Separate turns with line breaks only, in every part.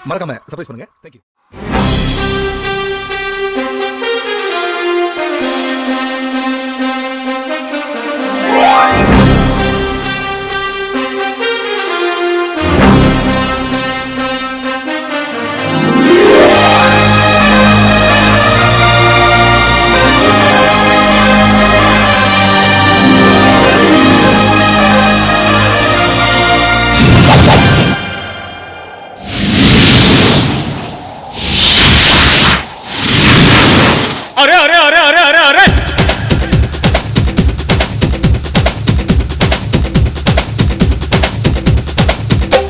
மறக்காம சர்ப்ரைஸ் பண்ணுங்க. தேங்க்யூ.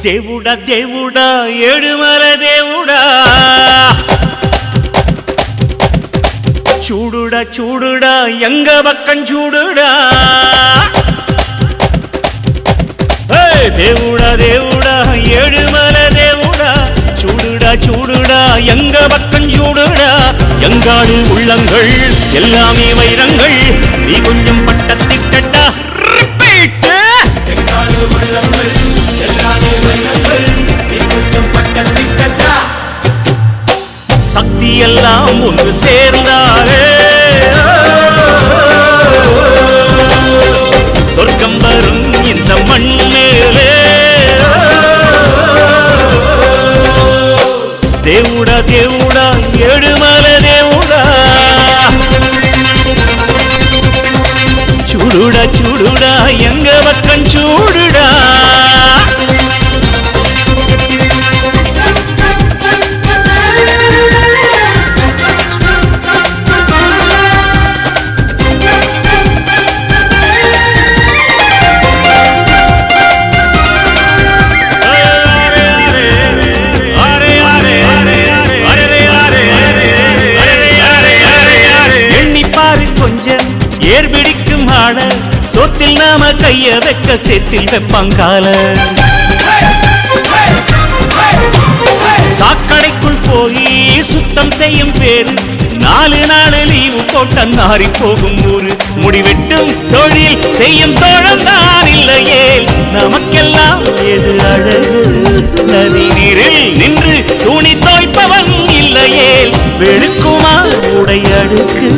దేవుడా దేవుడా ఏడుమల దేవుడా చూడుడా చూడుడా ఎంగ పక్కం చూడుడా దేవుడా దేవుడా ఏడుమల దేవుడా చూడుడా చూడుడా எங்க பக்கம் சூடுடா எங்காடு உள்ளங்கள் எல்லாமே வைரங்கள் நீ கொஞ்சம் பட்டத்திட்டா எங்காடு உள்ளங்கள் எல்லாமே வைரங்கள் நீ கொஞ்சம் பட்டத்திட்டா சக்தி எல்லாம் ஒன்று சேர்ந்தாரே சொர்க்கம் வரும் இந்த மண் மேலே దేవుడా దేవుడా ఏడుమల దేవుడా చూడుడా చూడుడా ఎంగ పక్కం చూడుడా ஏர்பிடிக்கும் ஆள சோத்தில் நாம கைய வைக்க சேத்தில் வெப்பாங்கால சாக்கடைக்குள் போய் சுத்தம் செய்யும் பேரு 4 நாள் லீவு போட்ட நாரி போகும் ஊரு முடிவெட்டும் தொழில் செய்யும் தோழந்தான் இல்லையே நமக்கெல்லாம் எது அழகு நதி நீரில் நின்று துணி தோய்ப்பவன் இல்லையே வெளுக்குமா உடை அடுக்கு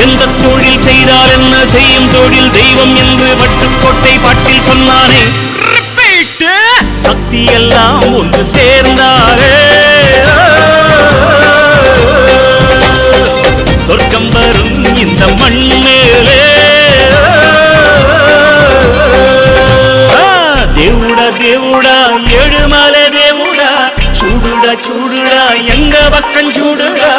எந்த தொழில் செய்தால் என்ன செய்யும் தொழில் தெய்வம் என்று வட்டுக்கோட்டை பாட்டில் சொன்னானே சக்தி எல்லாம் ஒன்று சேர்ந்தாரே சொர்க்கம் வரும் இந்த மண் மேலே దేవుడా దేవుడా ఏడుమల దేవుడా చూడుడా చూడుడా ఎంగ పక్కం చూడుడా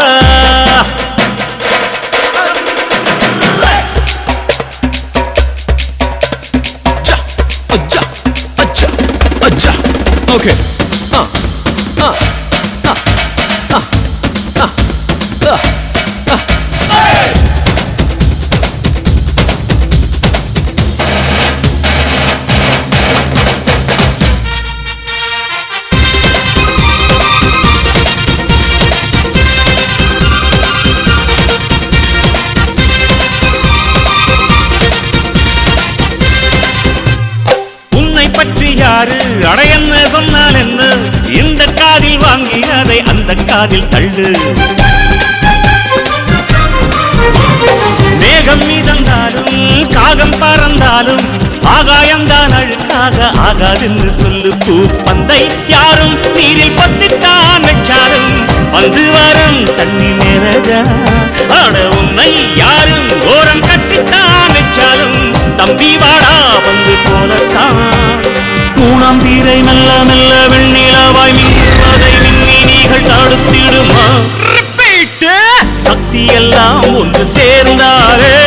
Okay.
அட என்ன சொன்னால் என்ன இந்த காதில் வாங்கி அதை அந்த காதில் தள்ளு மேகம் மீதந்தாலும் காகம் பறந்தாலும் ஆகாயம்தான் அழுக்காக ஆகாதுன்னு சொல்லு பூ பந்தை யாரும் நீரில் பத்தித்தான் வச்சாலும் வந்து வரும் தண்ணி மேலதா அட உன்னை யாரும் ஓரம் கட்டித்தான் வச்சாலும் தம்பி வாடா வந்து போலத்தான் மூணாம் தீரை மெல்ல மெல்ல வெண்ணிலவாய் மின்னுவதை விண்மீனிகள் தடுத்திடுமா சக்தி எல்லாம் ஒன்று சேர்ந்தாரே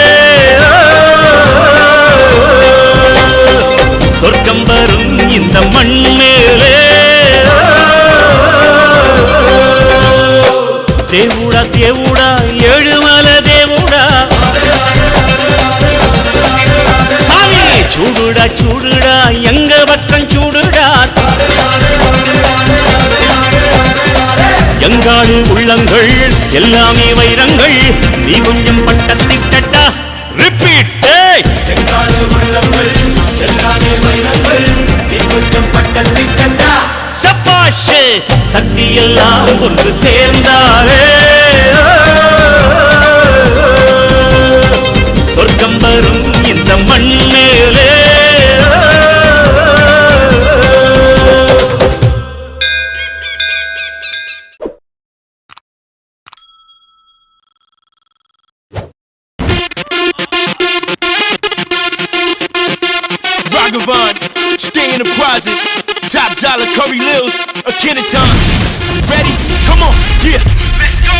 சொர்க்கம் வரும் இந்த மண் மேலே దేవుడా దేవుడా ఏడుమల దేవుడా சாமி చూడుడా చూడుడా ఎంగ పక్కం చూడుడా எங்காடு உள்ளங்கள் எல்லாமே வைரங்கள் நீ கொஞ்சம் பட்டத்திட்டா ரிப்பீட் எங்காடு உள்ளங்கள் எல்லாமே வைரங்கள் நீ கொஞ்சம் பட்டத்திட்டா சபாஷ் சக்தி எல்லாம் ஒன்று சேர்ந்தாலே சொர்க்கம் வரும் இந்த மண்ணிலே.
Stay in the prizes, top dollar Curry Lils, a Kenneton. Ready? Come on, yeah, let's go.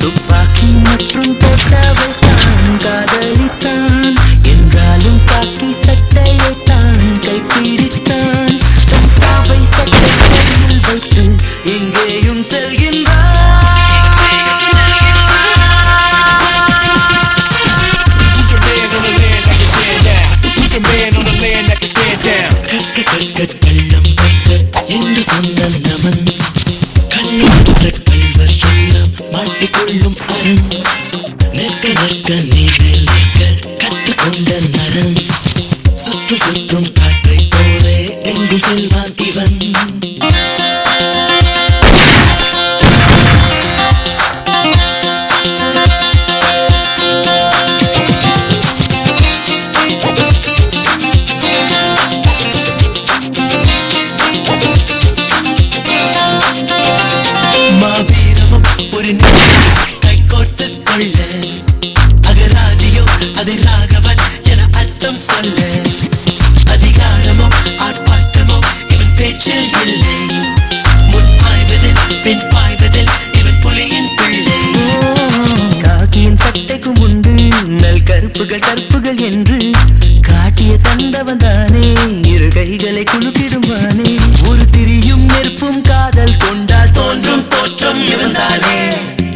துப்பாக்கி மற்றும் தோட்டாவை தான் காதலித்தான் என்றாலும் காக்கி சட்டையை தான் கைப்பிடித்தான் தன் சாவை சட்டை கையில் வைத்து எங்கேயும் செல்கின்றான். கள்ளம் கட்ட என்று சொன்ன நமன் கள்ளமற்ற கள்வர் சொல்லம் மாட்டிக்கொள்ளும் அரண் நிற்க நிற்க நீரில் நிற்க கற்றுக்கொண்ட நரன் சுற்று சுற்றும் காற்றை போலே எங்கு செல்வான் இவன். மாவீரமும் ஒரு கை கோர்த்து கொள்ள அகராதியோ அதை ராகவன் என அர்த்தம் சொல்ல அதிகாரமோ ஆர்ப்பாட்டமோ இவன் பேச்சில் இல்லை முன் ஆய்வதில் பின் பாய்வதில் இவன் புலியின் பிள்ளை. காக்கியின் சட்டைக்கும் உண்டு நல் கருப்புகள் கற்புகள் என்று காட்டிய தந்தவன் தானே இரு கைகளை குலுக்கிடுவானே ஒரு திரியும் நெருப்பும் காதல் கொண்டால் தோன்றும் தோற்றம் இவன் தானே.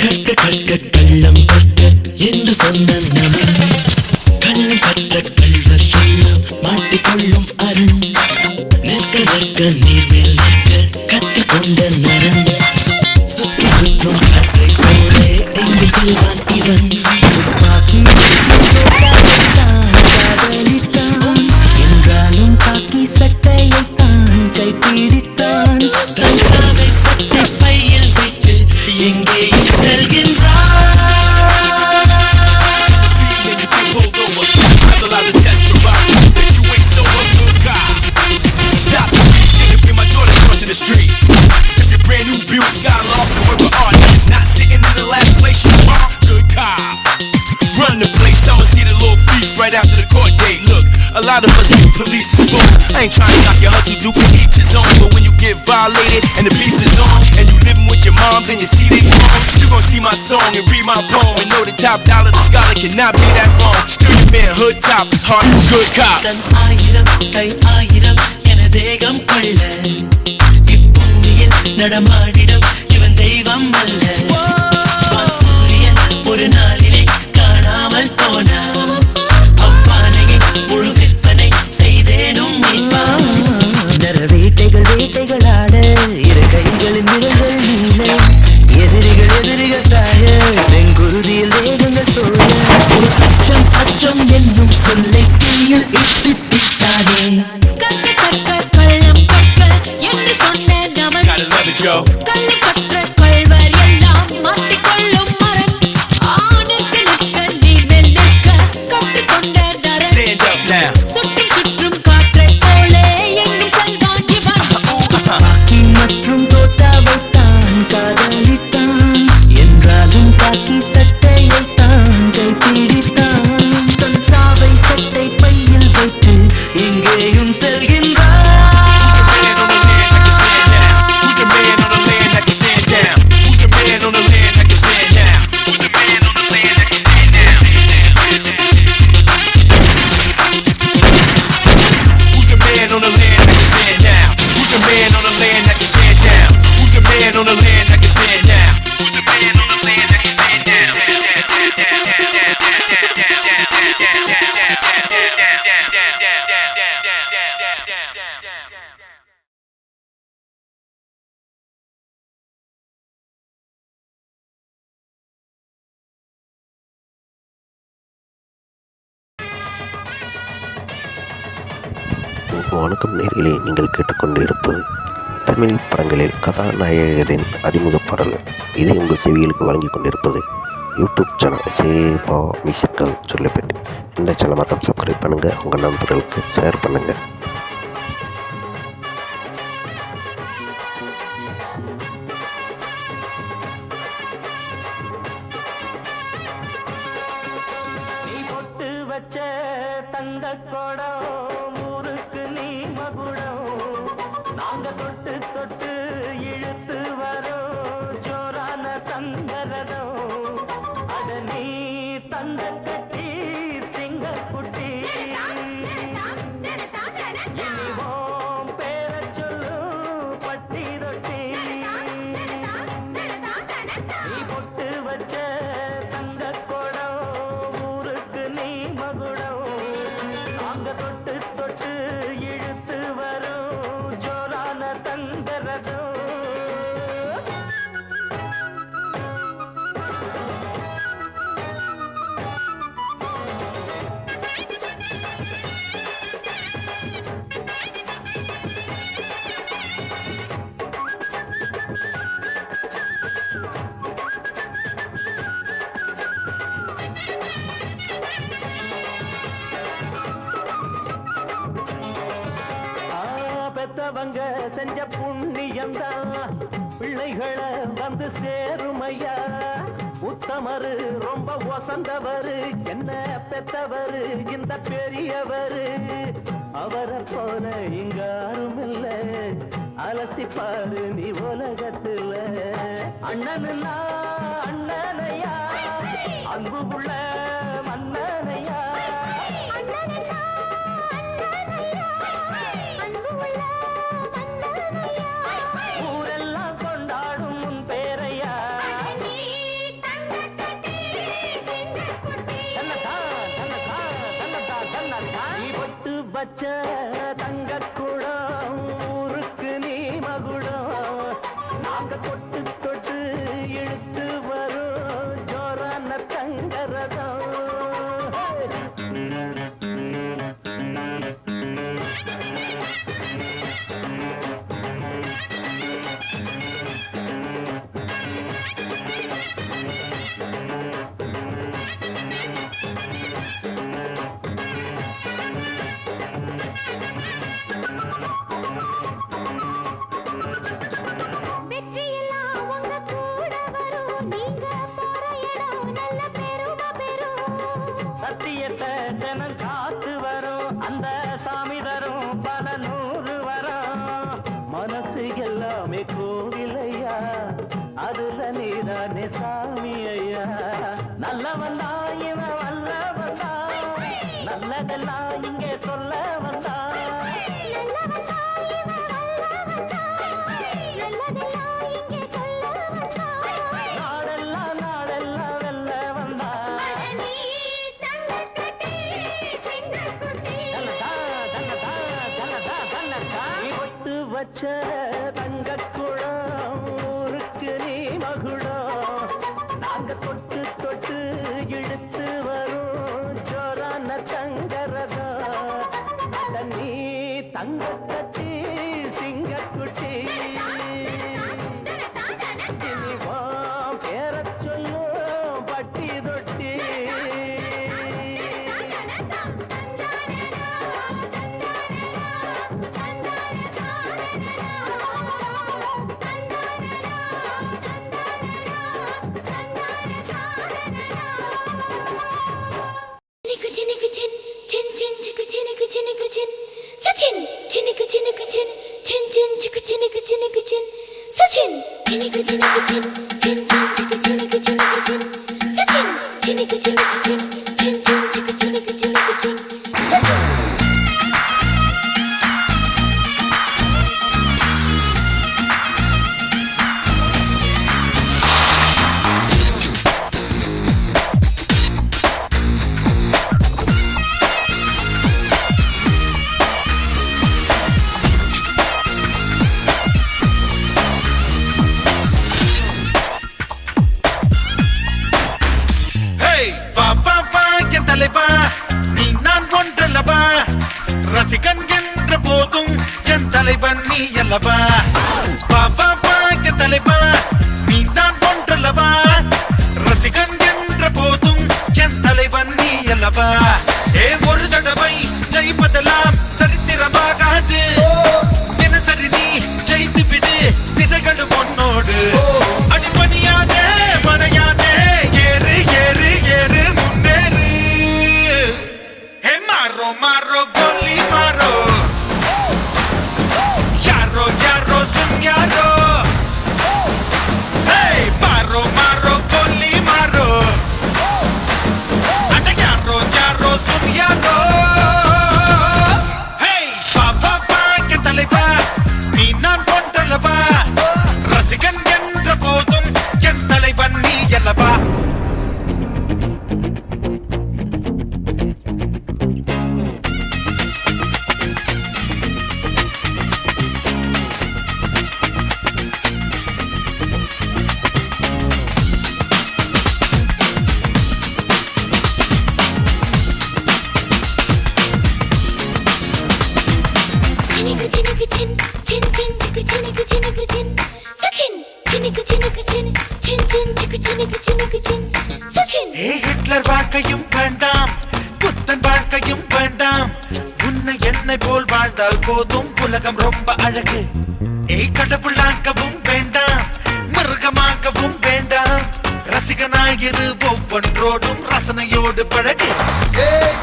கற்க கற்க கள்ளம் கற்க என்று சொன்ன நமன் கள்ளம் கற்ற கள்வர் சொல்லம் மாட்டிக்கொள்ளும் அரண் நிற்க நிற்க நீர்மேல் நிற்க கற்றுக்கொண்ட நரன் சுற்று சுற்றும் காற்றை போலே எங்கு செல்வான் இவன். துப்பாக்கி தான் காதலித்தான் என்றாலும் காக்கி சட்டையை தான் கைப்பிடித்தான் தன் சாவை சட்டை பையில் வைத்து எங்கேயும் செல்கின்றான்.
The street. If you're brand new Buick Skylarks and work with art, it's not sitting in the last place you are. Good cop. Run the place, I'ma see the little thief right after the court date. Look, a lot of us think police is full. I ain't trying to knock your hustle, do each his own. But when you get violated and the beef is on, and you living with your moms and you see they wrong, you gon' see my song and read my poem and know the top dollar, the scholar cannot be that wrong. Still your man, hood top, it's hard for good cops.
தன் ஆயிரம் கை ஆயிரம் என தேகம் கொள்ள இப்பூமியில் நடமாடிடம் இவன் தெய்வம் அல்ல. வான் சூரியன் ஒரு நாளிலே காணாமல் போனான் அவ்வானையை முழு விற்பனை செய்தேனும் மீட்பான். நர வேட்டைகள் வேட்டைகளாட இரு கைகளின் நிழல்கள் நீள எதிரிகள் எதிரிகள் சாய செங்குருதியில் வேகங்கள் தோய ஒரு அச்சம் அச்சம் என்னும் சொல்லை தீயில் இட்டித்தானே. கற்க கற்க கள்ளம் கற்க என்று சொன்ன நமன்
Gotta love it, yo.
கள்ளம் கற்ற கள்வர் எல்லாம் மாட்டிக்கொள்ளும் மரன் ஆணுக்கு நிற்க நீர்மேல் நிற்க கற்றுக்கொண்ட நரன்
Stand up now.
சுற்றும் சுற்றும் காற்றை போலே எங்கும் செல்வான் இவன். காக்கி மற்றும் தோட்டாவை தான் காதலித்தான் என்றாலும் காக்கி சட்டையை தான் கைப்பிடித்தான் தன் சாவை சட்டை பையில் வைத்து எங்கேயும் செல்கின்றான்.
Man on the land like a stand now. Who's the man on the land like
வணக்கம் நேயர்களே, நீங்கள் கேட்டுக்கொண்டிருப்பது தமிழ் படங்களில் கதாநாயகரின் அறிமுக பாடல். இதை உங்கள் செவிகளுக்கு வழங்கி கொண்டிருப்பது யூடியூப் சேனல் சேபா மியூசிக்கல் சொல்லப்பட்டு. இந்த சேனலை மட்டும் சப்ஸ்கிரைப் பண்ணுங்கள், உங்கள் நண்பர்களுக்கு ஷேர் பண்ணுங்கள்.
வச்ச தந்த கொடம் ஊருக்கு நீ மகுடம், நாங்க தொட்டு தொட்டு இழுத்து வரோம் ஜோரான தந்தரதம். அட நீ தந்த கட்டி சிங்க குட்டி, இனிவோம் பேர சொல்லு பட்டி ரொட்டி. நீ பொட்டு வச்ச தந்த கொடம் ஊருக்கு நீ மகுடம், நாங்க தொட்டு தொட்டு இழுத்து வரும் ஜோரான தந்தரதம். பெத்தவங்க செஞ்ச புண்ணியம்தான் பிள்ளைகளை வந்து சேருமையா. உத்தமரு ரொம்ப ஒசந்தவரு, என்ன பெத்தவரு இந்த பெரியவரு. அவரை போல இங்காரும் இல்ல, அலசிப்பாரு நீ உலகத்துல. அண்ணனுன்னா அண்ணனையா, அன்பு உள்ள மன்னனையா. ஊரெல்லாம் கொண்டாடும் உன் பேரையா. நீ பொட்டு வச்ச தங்க குடம் ஊருக்கு நீ மகுடம், நாங்க தொட்டு தொட்டு இழுத்து வரும் ஜோரான தங்கரதம். சத்தியத்தை தினம் காத்து வரும் அந்த சாமி தரும் பல நூறு வரும். மனசு எல்லாமே கோவிலையா, அதுல நீதானே சாமி ஐயா. நல்லவன் தான் இவன் வல்லவன் தான், நல்லதெல்லாம் இங்கே சொல்ல வந்தான். நாடெல்லாம் நாடெல்லாம் வெல்ல வந்தான். பொட்டு வச்ச தங்க குடம் ஊருக்கு நீ மகுடம், நாங்க தொட்டு தொட்டு இழுத்து வரும் ஜோரான தங்கரதம். அட நீ தங்க கட்டி சிங்க குட்டி, இனிவாம் பேர சொல்லும் பட்டி தொட்டி.
Hey, va, va, va, que தலைவா, நீ நான் ஒன்றல்லவா,
நீ அல்லவா பாபா பாக்க தலைவா நீ தான் ஒன்றல்லவா ரசிகன் என்ற போதும் என் தலைவன் நீ அல்லவா ஒரு தடவை ஜெயிப்பதெல்லாம் சரித்திரமாகாது தினசரி நீ ஜெயித்து விடு திசைகளும் உன்னோடு அடிபணியாதே மனையாதே ஏறு ஏறு ஏறு முன்னேறு ஹே மாரோ மாரோ கோலி மாரோ யாரோ யாரோ சுன் யாரோ ஹே மாரோ மாரோ கோலி மாரோ அட யாரோ யாரோ சுன் யாரோ ஹே பாபா பாக்க தலைவா நீ நான் கொண்டல்லவா ரசிகன் என்ற போதும் என் தலைவன் நீ அல்லவா ஹிட்லர் வாழ்க்கையும் வேண்டாம் புத்தன் வாழ்க்கையும் வேண்டாம் உன்னை என்னை போல் வாழ்ந்தால் போதும் உலகம் ரொம்ப அழகு கடவுளாக்கவும் வேண்டாம் மிருகமாகவும் வேண்டாம் ரசிகனாயிரு ஒவ்வொன்றோடும் ரசனையோடு பழகு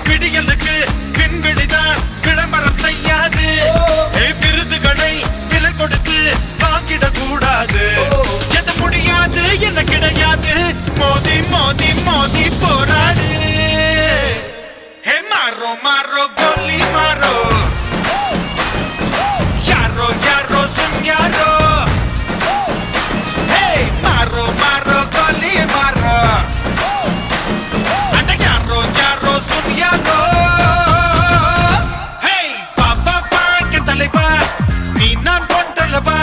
விடியலுக்கு பின்வெளிதான் விளம்பரம் செய்யாது விருதுகளை விலை கொடுத்து வாங்கிடக் கூடாது எது முடியாது என்ன கிடையாது மோதி மோதி மோதி போராடு ஹே மாரோ மாரோ கோலி மாரோ யாரோ யாரோ சுன் யாரோ ஹே மாரோ மாரோ கோலி மாரோ அட யாரோ யாரோ சுன் யாரோ ஹே பாபா பாக்க தலைவா நீ நான் கொண்டல்லவா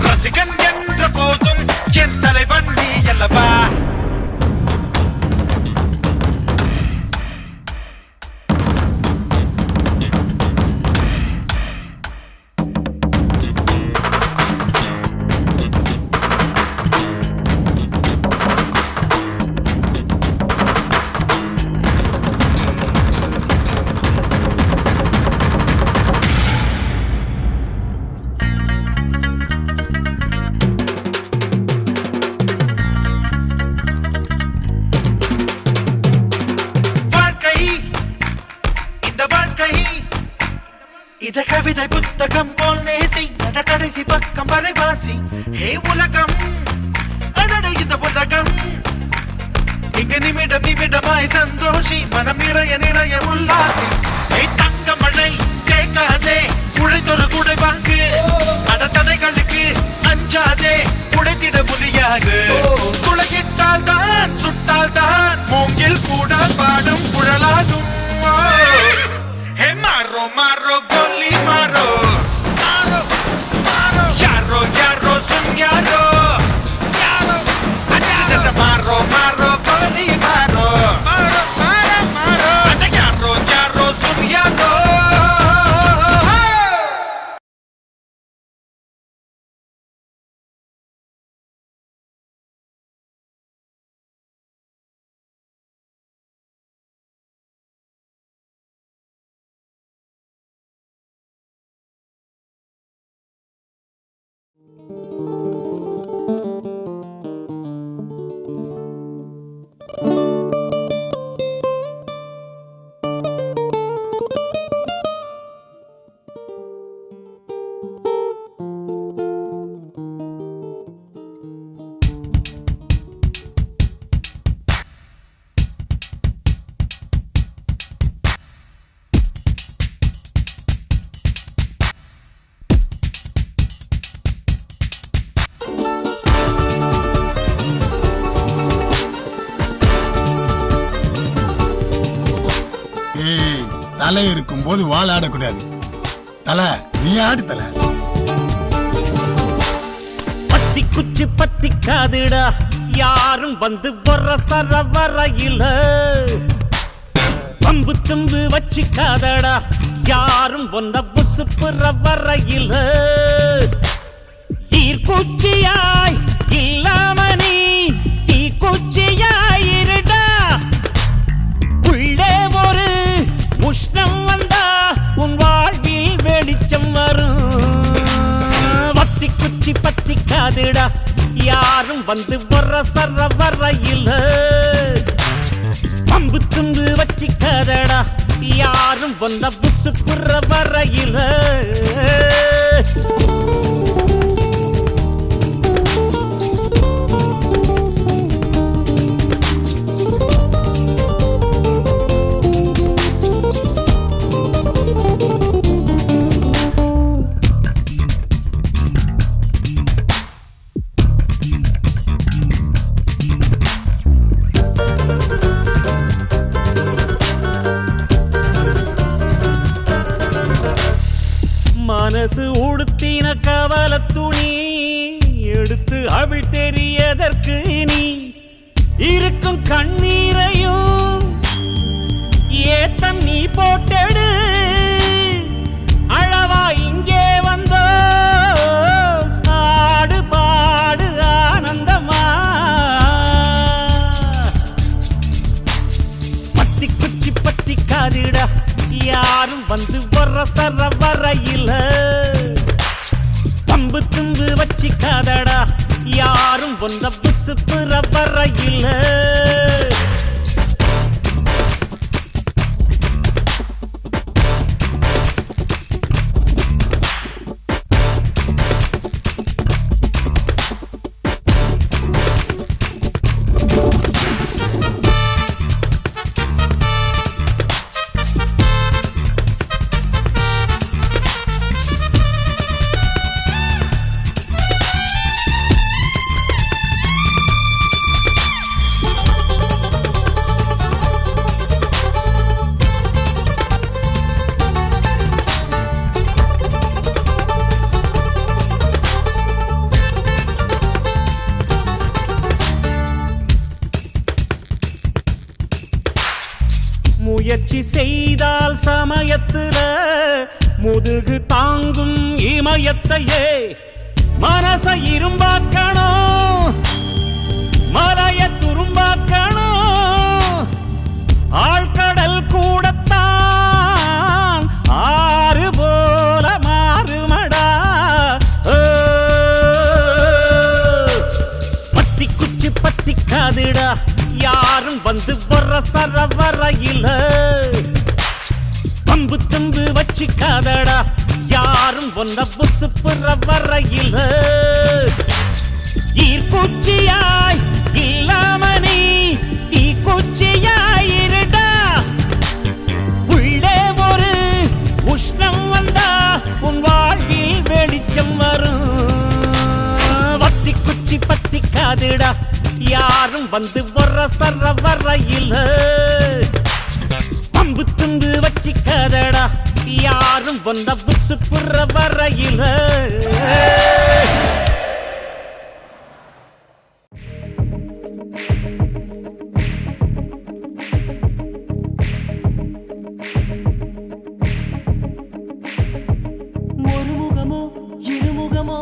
ரசிகன் என்ற போதும் என் தலைவன் நீ அல்லவா இத கவிதை புத்தகம் போல் நேசி நட கடைசி பக்கம் வரை வாசி ஹே உலகம் அடட இந்த உலகம் இங்க நிமிடம் நிமிடமாய் சந்தோஷி மனம் நிறைய நிறைய உல்லாசி தங்க மழை கேட்காதே உழைத்தொரு குடை வாங்கு அடத்தடைகளுக்கு அஞ்சாதே உடைத்திட முடியாது துளையிட்டால் தான் சுட்டால் தான் மூங்கில் கூட பாடும் குழலாகும் ஹே மாரோ மாரோ கோலி மாரோ யாரோ யாரோ சுன் யாரோ மாரோ மாரோ கோலி மாரோ அட யாரோ யாரோ சுன் யாரோ
தலை இருக்கும் போது வாழ ஆடக்கூடாது. தலை நீ ஆடு தலை.
பத்தி குச்சி பத்தி காதுடா யாரும் வந்து வர சர வரையில பம்பு தும்பு வச்சு காதடா யாரும் ஒன்ன புச புசுப்புற வரையில் ஈர்க்குச்சியாய் இல்லாம நீ தீக்குச்சியாயிருடா. உள்ளே ஒரு உஷ்ணம் வந்தா உன் வாழ்வில் வெளிச்சம் வரும். வத்தி குச்சி பத்திக்காதுடா யாரும் வந்து வர சர வரையில். பம்பு துண்டு வச்சிக்காதடா யாரும் வந்த புசுப்புற வரையில். மனசு உடுத்தின கவல துணி எடுத்து அவள் தெரியதற்கு நீ இருக்கும் கண்ணீரையும் ஏத்தம் நீ போட்டெடு. அழவா இங்கே வந்தோ ஆடு பாடு ஆனந்தமா. பத்தி குச்சி பத்தி காதிடா யாரும் வந்து வர சர வரையில். பம்பு தும்பு வச்சிக்காதடா யாரும் வந்த புசுப்புற வரையில். முயற்சி செய்தால் சமயத்துல முதுகு தாங்கும் இமயத்தையே. மனச இரும்பாக்கணும் மலைய துரும்பாக்கணும். ஆழ்கடல் கூடத்தான் ஆறு போல மாறுமடா. பத்தி குச்சி பத்தி காதுடா யாரும் வந்து வர சர வரையில். பம்பு தும்பு வச்சிக்காதடா யாரும் வந்த புசுப்புற வரையில். ஈர்க்குச்சியாய் இல்லாம நீ தீக்குச்சியாயிருடா. உள்ளே ஒரு உஷ்ணம் வந்தா உன் வாழ்வில் வெளிச்சம் வரும். வத்தி குச்சி பத்திக்காதுடா யாரும் வந்து வர சர வரையில். பம்பு துண்டு வச்சிக்காதடா யாரும் வந்த புசுப்புற வரையில்.
ஒரு முகமோ இருமுகமோ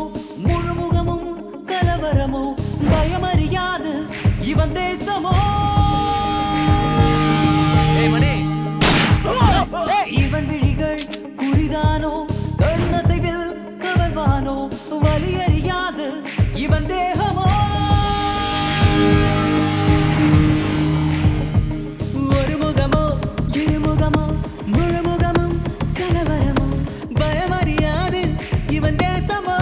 முழுமுகமும் கலவரமோ பயமறியாது இவன் தேசமோ. இவன் விழிகள் குறிதானோ கண்ணசைவில் கவர்வானோ வலியறியாது இவன் தேகமோ. ஒரு முகமோ இருமுகமோ முழுமுகமும் கலவரமோ பயமறியாது இவன் தேசமோ.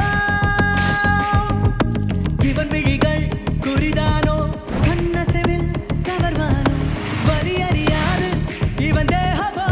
இவன் விழிகள் குறிதானோ கண்ணசைவில் கவர்வானோ வலியறியாது இவன் தேகமோ.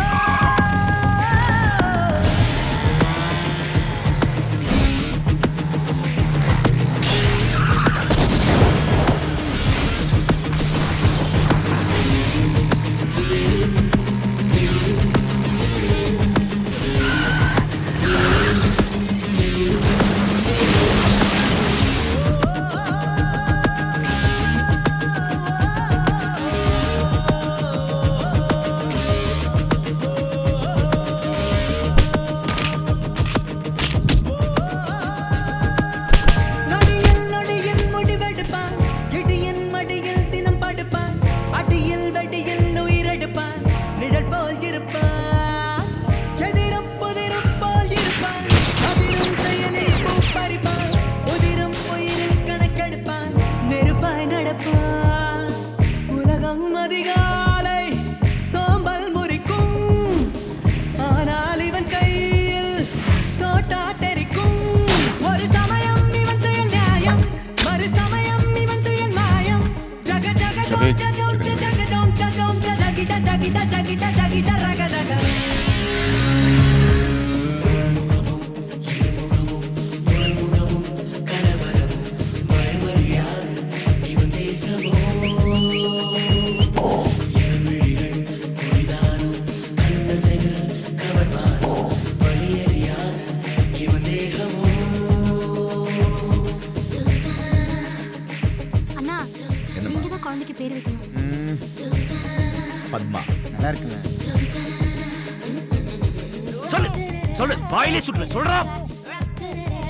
சொல்லு, வாயிலே சுற்ற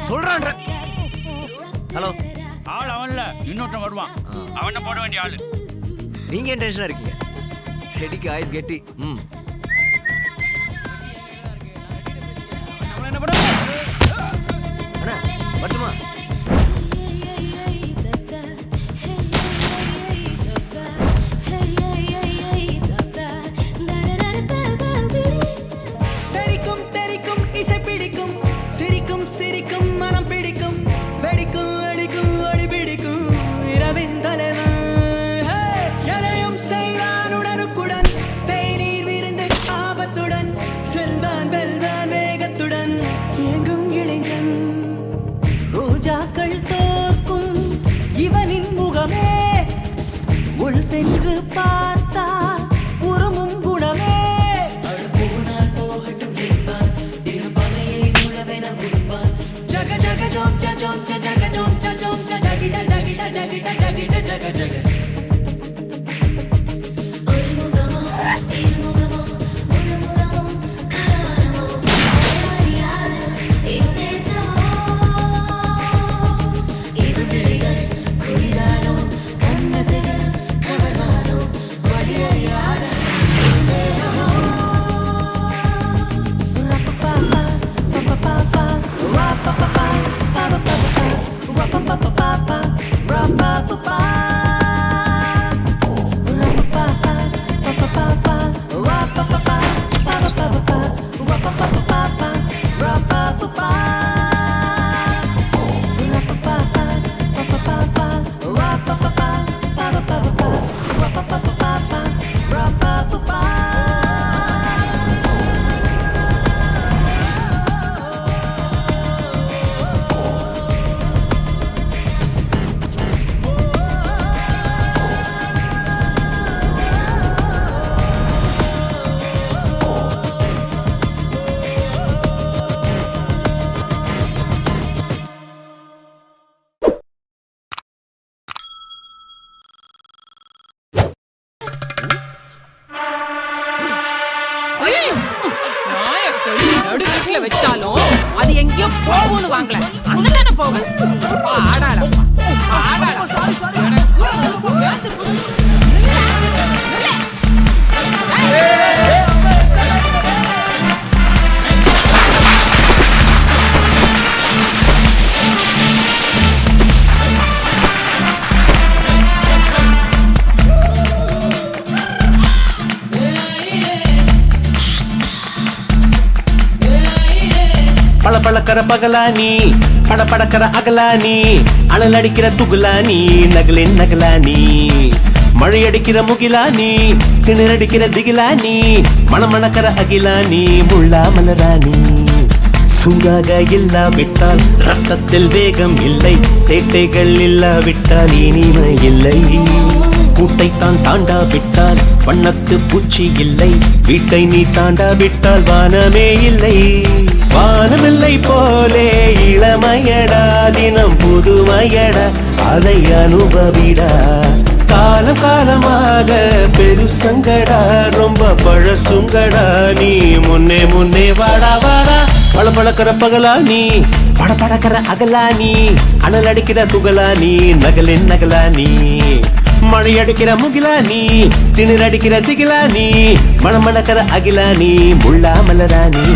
சொல்றான்ற. ஹலோ,
ஆள் அவன்ல இன்னொருத்தன் வருவான், அவனை போட வேண்டிய ஆளு.
நீங்க ஏன் டென்ஷனா இருக்கீங்க? ஹெடிக்கு ஐஸ் கெட்டி.
என்ன பண்ணுவோம்?
அண்ணா வரட்டுமா?
தெரிக்கும் தெரிக்கும் இசை பிடிக்கும், சிரிக்கும் சிரிக்கும் மனம் பிடிக்கும், வெடிக்கும் வெடிக்கும் ஒளி பிடிக்கும் இரவின் தலைவன். எதையும் செய்வான் உடனுக்குடன், தேநீர் விருந்து ஆபத்துடன், செல்வான் வெல்வான் வேகத்துடன், எங்கும் இளைஞன். ரோஜாக்கள் தோற்கும் இவனின் முகமே, உள் சென்று பார்த்தா உருமும் குணமே. ஜக ஜக ஜோம் ஜ ஜோம் ஜ ஜக ஜோம் ஜ ஜோம் ஜ ஜகிட ஜகிட ஜகிட ஜகிட ஜக ஜக.
வச்சாலும் அது எங்கேயோ போகும்னு வாங்கல, அங்கதானே போகும்.
பழக்கற பகலானி, படபடக்கற அகலானி, அனல் அடிக்கிற துகுலானி, நகலின் நகலானி, மழை அடிக்கிற முகிலானி, திணறடிக்கிற திகிலானி, மணமணக்கற அகிலானி, முள்ளா மலரானி. சூடாக இல்லாவிட்டால் ரத்தத்தில் வேகம் இல்லை, சேட்டைகள் இல்லாவிட்டால் இனிமை இல்லை. கூட்டைத்தான் தாண்டாவிட்டால் வண்ணத்து பூச்சி இல்லை, வீட்டை நீ தாண்டாவிட்டால் வானமே இல்லை. வானமில்லை போலே இளமையடா, தினம் புதுமையடா, அதை அனுபவிடா. காலம் காலமாக பெருசங்கடா, ரொம்ப பழசுங்கடா, நீ முன்னே முன்னே வாடா வாடா. பழப்பழக்கிற பகலானி, படபடக்கிற அகலானி, அனல் அடிக்கிற துகலானி, நகலின் நகலானி, மழை அடிக்கிற முகிலானி, திணற அடிக்கிற திகிலானி, மணமணக்கிற அகிலானி, முள்ளா மலரானி.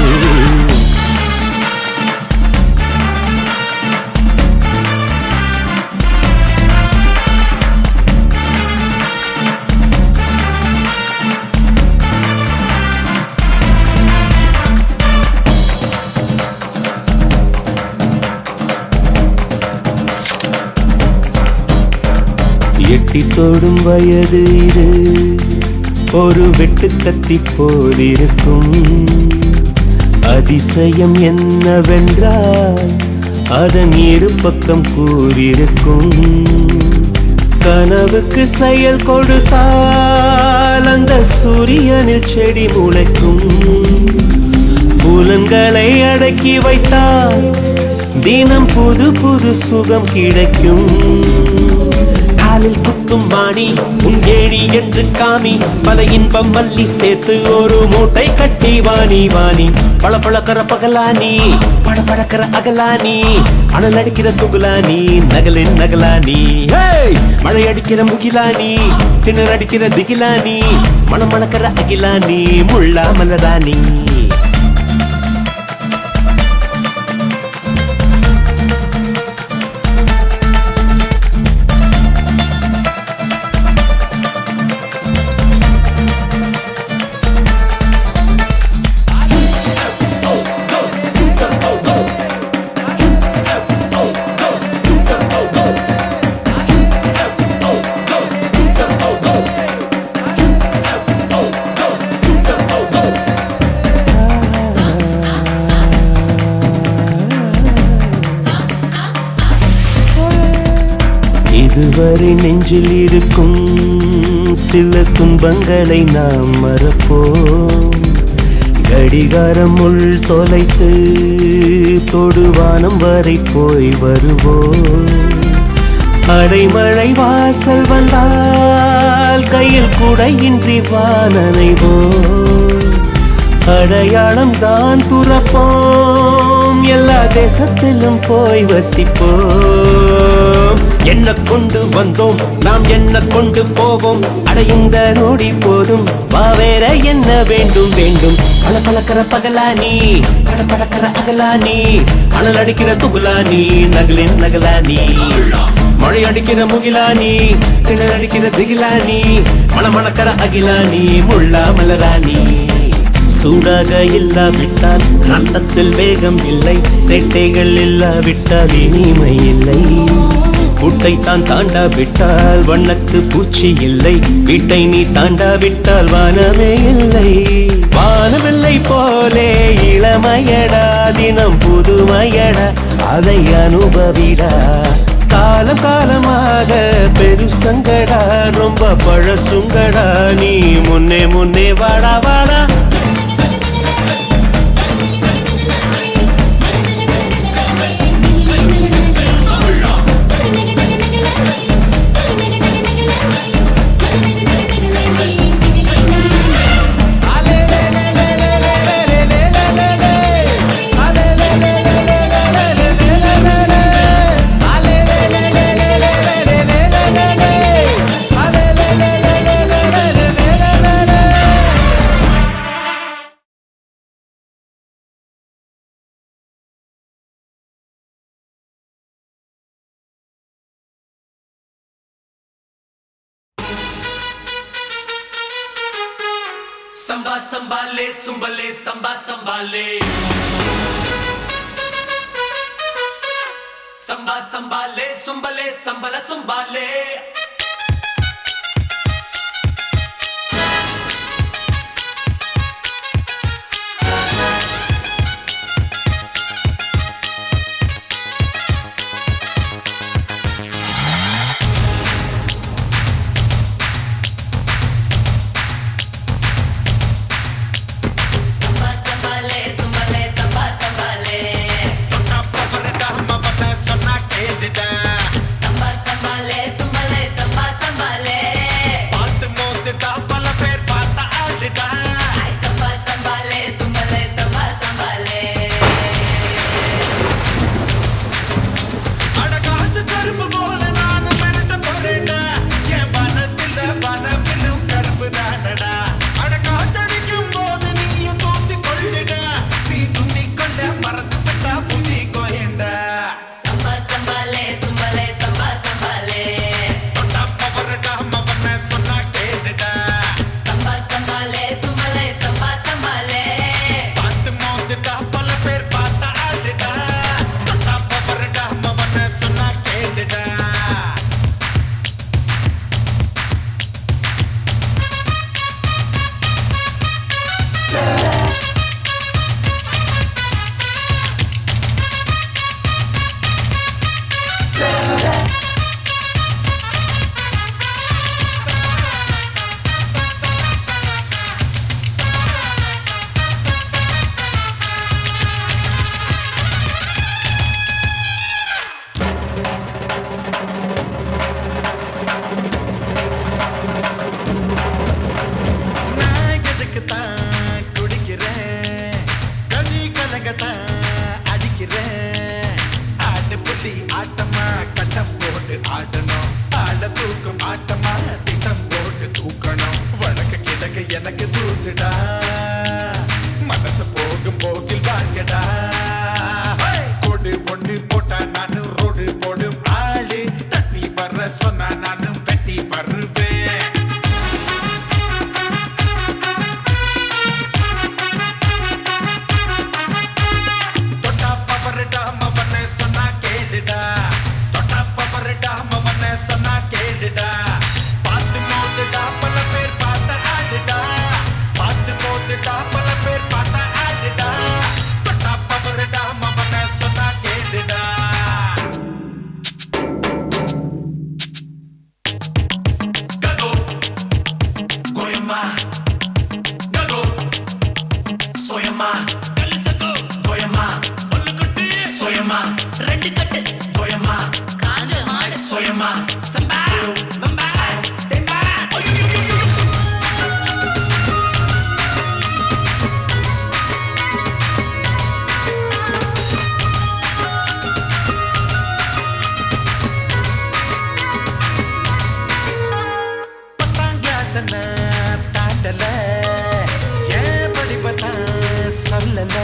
எட்டி தொடும் வயது இது, ஒரு வெட்டு கத்தி போலிருக்கும். அதிசயம் என்னவென்றால் அதன் இரு பக்கம் கூறியிருக்கும். கனவுக்கு செயல் கொடுத்தால் அந்த சூரியனில் செடி முளைக்கும். புலன்களை அடக்கி வைத்தால் தினம் புது புது சுகம் கிடைக்கும்.
காலில் குத்தும் மாணி உன் ஏழி என்று காமி பல இன்பம் மல்லி சேர்த்து ஒரு மூட்டை கட்டி வாணி வாணி பழ பழக்கிற பகலானி பட பழக்கிற அகலானி அனல் அடிக்கிற துகுலானி நகலின் நகலானி மழை அடிக்கிற முகிலானி திணற அடிக்கிற திகிலானி மணம் மணக்கிற அகிலானி முள்ளா மலரானி இதுவரை நெஞ்சில் இருக்கும் சில துன்பங்களை நாம் மறப்போம் கடிகாரம் உள் தொலைத்து தொடுவானம் வரை போய் வருவோம் அடைமழை வாசல் வந்தால் கையில் குடையின்றி வானனைவோம் அடையாளம் தான் துறப்போம் எல்லா தேசத்திலும் போய் வசிப்போம் என்ன கொண்டு வந்தோம் நாம் என்ன கொண்டு போவோம் அடைந்த நோடி போதும் வேற என்ன வேண்டும் வேண்டும் பல பழக்கிற பகலானி பட பழக்கிற அகலானி அனல் அடிக்கிற துகுலானி நகலின் நகலானி மழை அடிக்கிற முகிலானி திணற அடிக்கிற திகிலானி மணமணக்கிற அகிலானி முள்ளா மலரானி சூடாக இல்லாவிட்டால் ரத்தத்தில் வேகம் இல்லை சேட்டைகள் இல்லாவிட்டால் இனிமை இல்லை கூட்டை தான் தாண்டாவிட்டால் வண்ணத்து பூச்சி இல்லை வீட்டை நீ தாண்டாவிட்டால் வானமே இல்லை வானவில்லை போலே இளமையடா தினம் புதுமையடா அதை அனுபவிடா காலம் காலமாக பெருசங்கடா ரொம்ப பழசுங்கடா நீ முன்னே முன்னே வாடா வாடா
Samba sambale sumbale samba sambale Samba sambale sumbale sambala sumbale
ஆட்டமா கட்டம் போட்டு ஆடணும் ஆட தூக்கும் ஆட்டமா திட்டம் போட்டு தூக்கணும் வழக்கு கிடக்கு எனக்கு தூசுடா மனசு போகும் போக்கில் வாழ்க்கடா கொடு பொண்ணு போட்டா நானும் ரோடு போடும் ஆளு தட்டி வர்ற சொன்னா நானும் வெட்டி வருவேன் தொட்டா பவர்டா மவனே சொன்னா கேளுடா தொட்டா பவர்டா மவனே சொன்னா கேளுடா பார்த்து மோதுடா பல பேர் பார்த்த ஆடுடா பார்த்து மோதுடா பல பேர் பார்த்த ஆடுடா தொட்டா பவர்டா மவனே சொன்னா கேளுடா கதோ கோயம்மா கதோ சோயம்மா கோயம்மா சோயம்மா
ரெண்டு கட்டு
கோயம்மா
காஞ்ச மாடு
சோயம்மா
சம்பா பம்பா தெம்பா
பத்தாம் கிளாஸ் தாண்டல ஏன் படிப்பத்தான் சொல்லல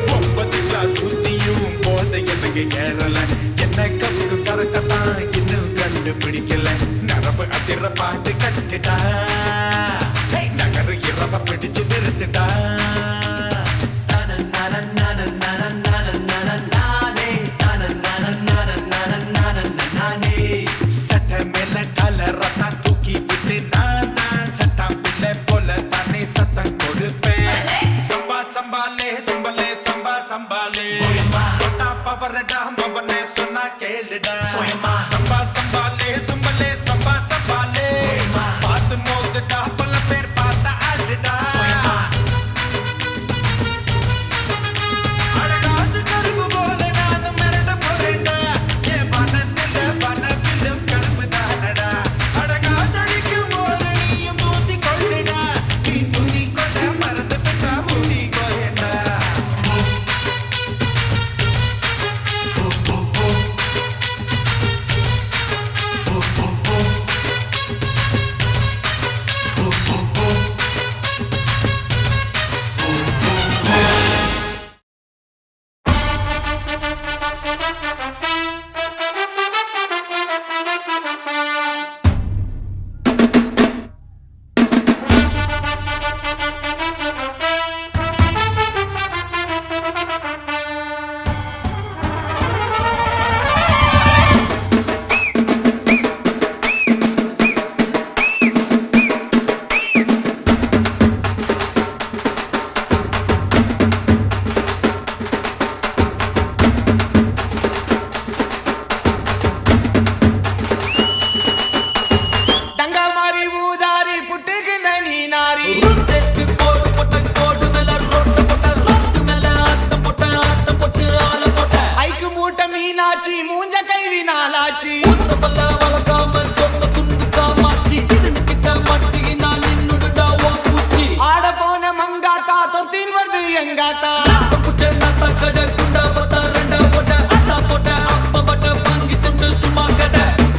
9 கிளாஸ் புத்தியும் போத எனக்கு ஏறல என்ன கவுக்கும் சரக்கத்தான் இன்னும் கண்டுபிடிக்கல நரம்பு அதிர பாட்டு கட்டுடா நகரு இரவ பிடிச்சு நிறுத்துடா சட்ட மேல கலரத்தான் தூக்கி விட்டு நான் தான் சட்டம் பிள்ளை போல தானே சத்தம் கொடுப்பேன் சம்பா சம்பாலே சம்பலே சம்பா சம்பாலே தொட்டா பவரடா மவனே சொன்னா கேளுடா சம்பா சம்பாலே சம்பலே சம்பா சம்பாலே பார்த்து மோதுடா பல பேர் பார்த்த ஆடுடா அழகாது கரும்பு போல நானும் மிரட்ட போறேன்டா என் வனத்திலும் கரும்பு தானடா அழகாதடிக்கும் போது நீயும் ஊத்தி கொள்ளுடா நீ தூத்தி கொண்ட மறந்து விட்டா ஊத்தி கொள்ளடா தங்க மாறி ஊதாரி புட்டுக்கு நனி நாரி ஐக்கு மூட்ட மீனாச்சி மூஞ்ச கைவி நாளாச்சி ஆட போன மங்காத்தா தொத்தின் வருது எங்காத்தா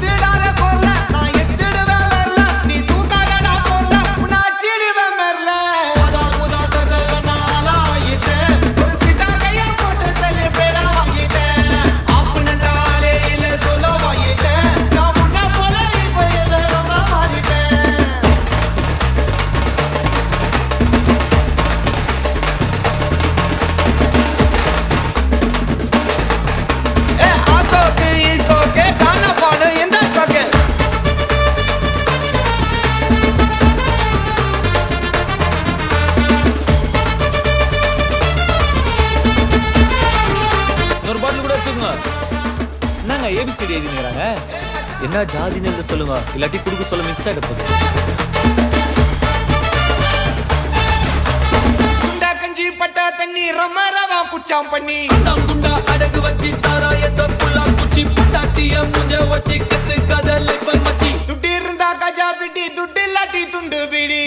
திடாத பொருள நான் எத்திடுவேன் வரல நீ தூக்காதடா பொருள நான் சிடுவேன் வரல ஒரு சிட்டா கைய போட்டு தள்ளி பேரா வாங்கிட்டேன் ஆப்புனாலே இல்ல சொல்ல வாங்கிட்டேன் நான் முன்ன போல இப்ப ரொம்ப மாறிட்டேன் ஆசோக்கு ஈசோக்கு தான பாடு எந்த சோக்கு
ஒரு பாட்டில் கூட வச்சுக்கோங்க. என்னங்க ஏபிசிடி எழுதினுங்கிறாங்க? என்ன ஜாதின்னு எழுத சொல்லுங்க, இல்லாட்டி குடுக்க சொல்ல மிக்ஸ் ஆகிட போகுது.
குண்டா கஞ்சி பட்ட தண்ணி ரம ரவா குச்சாம் பண்ணி
குண்டா அடகு வச்சு சாராயத்தை புல்லா குச்சி புண்டாட்டிய முஞ்ச வச்சு கத்து கதலை மச்சி
துட்டு இருந்தா கஜா பிடி துட்டு இல்லாட்டி துண்டு பிடி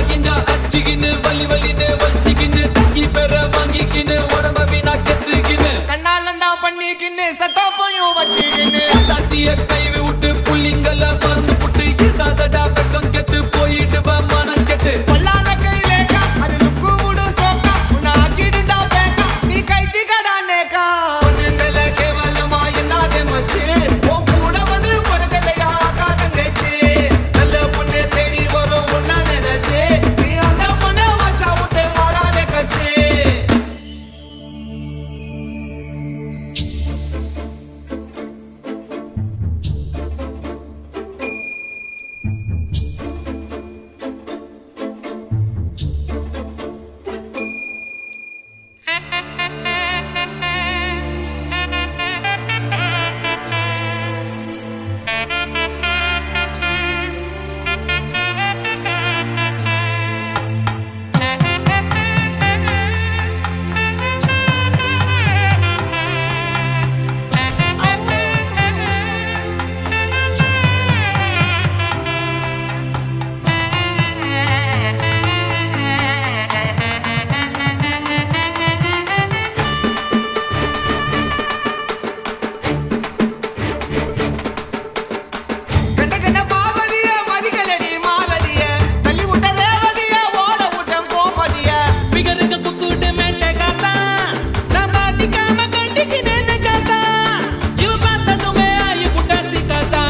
கிஞ்சா அச்சிக்கின்னு வலி வலின்னு வலிச்சிக்கின்னு டக்கி பெற வாங்கிக்கின்னு உடம்ப வீணா கத்துக்கின்னு
கண்ணாலந்தான் பண்ணிக்கின்னு சட்டா போய் வாயும் வச்சுக்கின்னு
தட்டிய கைவி விட்டு புள்ளிங்கள மறந்து புட்டு இருக்காதடா வெக்கம் கெட்டு போயிடுவ மனம் கெட்டு
கொல்லான கையிலேக்கா அது லுக்கு விடு சோக்கா உன்னை ஆக்கிடுண்டா பேக்கா நீ கைட்டி கடானேக்கா ஒன்னு மேல கேவலமா என்னாதே மச்சு உன் கூட வந்து பொறுக்கலையா காதங்கச்சு நல்ல பொண்ணு தேடி வரும் ஒன்னா நினைச்சு நீ அந்த பொண்ணை வச்சா விட்டு மாறாதே கச்சு கண்ட பாவதிய மதிகளடி மாவதிய தள்ளி விட்ட ரேவதிய ஓட விட்ட கோமதிய
பிகருங்க குத்துட்டு மேட்டை காத்தா நான் மாட்டிக்காம கட்டிக்கினேன்னு காத்தா இவ பார்த்ததுமே ஆயி புட்ட சிக்காத்தா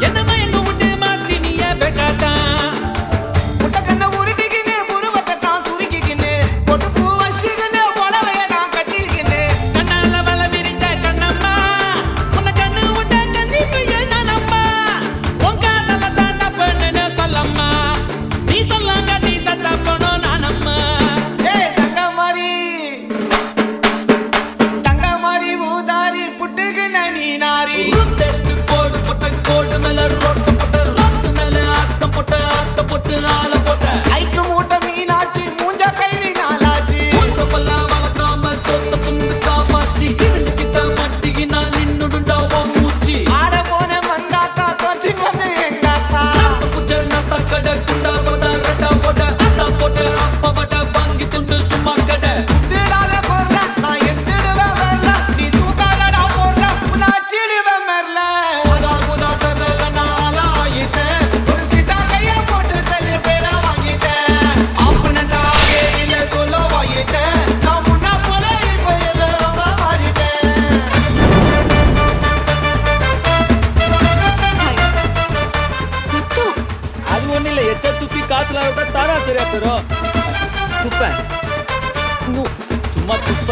என்ன மயங்க விட்டு மாட்டி நீயே பேக்காத்தா
முட்டை கண்ண உருட்டிக்கின்னு புருவத்தை தான் சுருக்கிக்கின்னு பொட்டு பூ வச்சுக்கின்னு புடவைய தான் கட்டிக்கின்னு
கண்ணால வல விரிச்ச கண்ணம்மா உன்னை கண்ணு விட்ட கண்ணிமையே நானம்மா உன் காதல தாண்ட பெண்ணுன்னு சொல்லம்மா நீ சொல்லாங்க நீ சத்த போனோம் நானம்மா
ஏய் தங்க மாதிரி ஊதாரி புட்டுக்கின நீ நாரி
டெஸ்ட் கோடு போட்ட கோடு மேல ரோட்டு போட்ட ரோட்டு மேல ஆட்டம் போட்டு ஆள போட்ட
ஐக்கு மூட்டை மீனாச்சி மூஞ்ச கைவி நாளாச்சி
ஒத்த பல்லா வளர்க்காம சொத்த துண்டு காமாச்சி இருந்து கிட்ட மட்டிக்கு நான் நின்னுடுண்டா உன் மூச்சி
ஆட போன மந்தாத்தா தொட்டி வந்து எங்காத்தா
புச்ச நஸ்தா கடை குண்டா போட ரெட்டா போட்ட அத்தா போட்ட அப்பா வட்ட வாங்கி துண்டு சும்மா கடை
திடாத பொருள நான் எத்திடுவேன் வரல நீ தூக்காதடா பொருள நான் சிடுவேன் மெர்ல புதாட்டத்துல நான் ஆளாயிட்டேன் ஒரு சிட்டா கைய போட்டு தள்ளி பேரா வாங்கிட்டேன் ஆப்புனண்டா கேரில சொல்ல வாங்கிட்டேன் நான் முன்னா போல இப்ப எல்லாம் மாறிட்டேன்
அது ஒண்ணு இல்ல எச்ச துப்பி காத்துல விட்டா தாரா சரியா போயிடும் துப்பேன் சும்மா துப்ப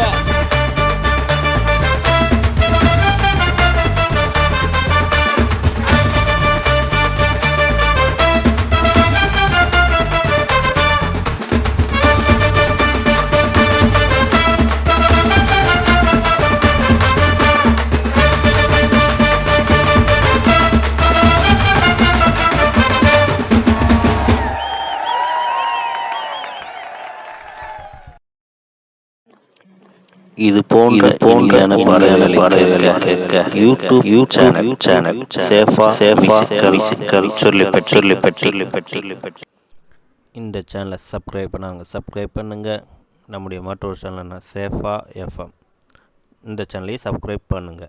இது போன்ற பாடல்களை கேட்க யூடியூப் சேனல் சேஃபா மியூசிக்கல் சொல்லிப்பட்டி இந்த சேனலை சப்ஸ்கிரைப் பண்ணுங்க. நம்முடைய மற்றொரு சேனல்னா சேஃபா எஃப்எம், இந்த சேனலையும் சப்ஸ்கிரைப் பண்ணுங்க.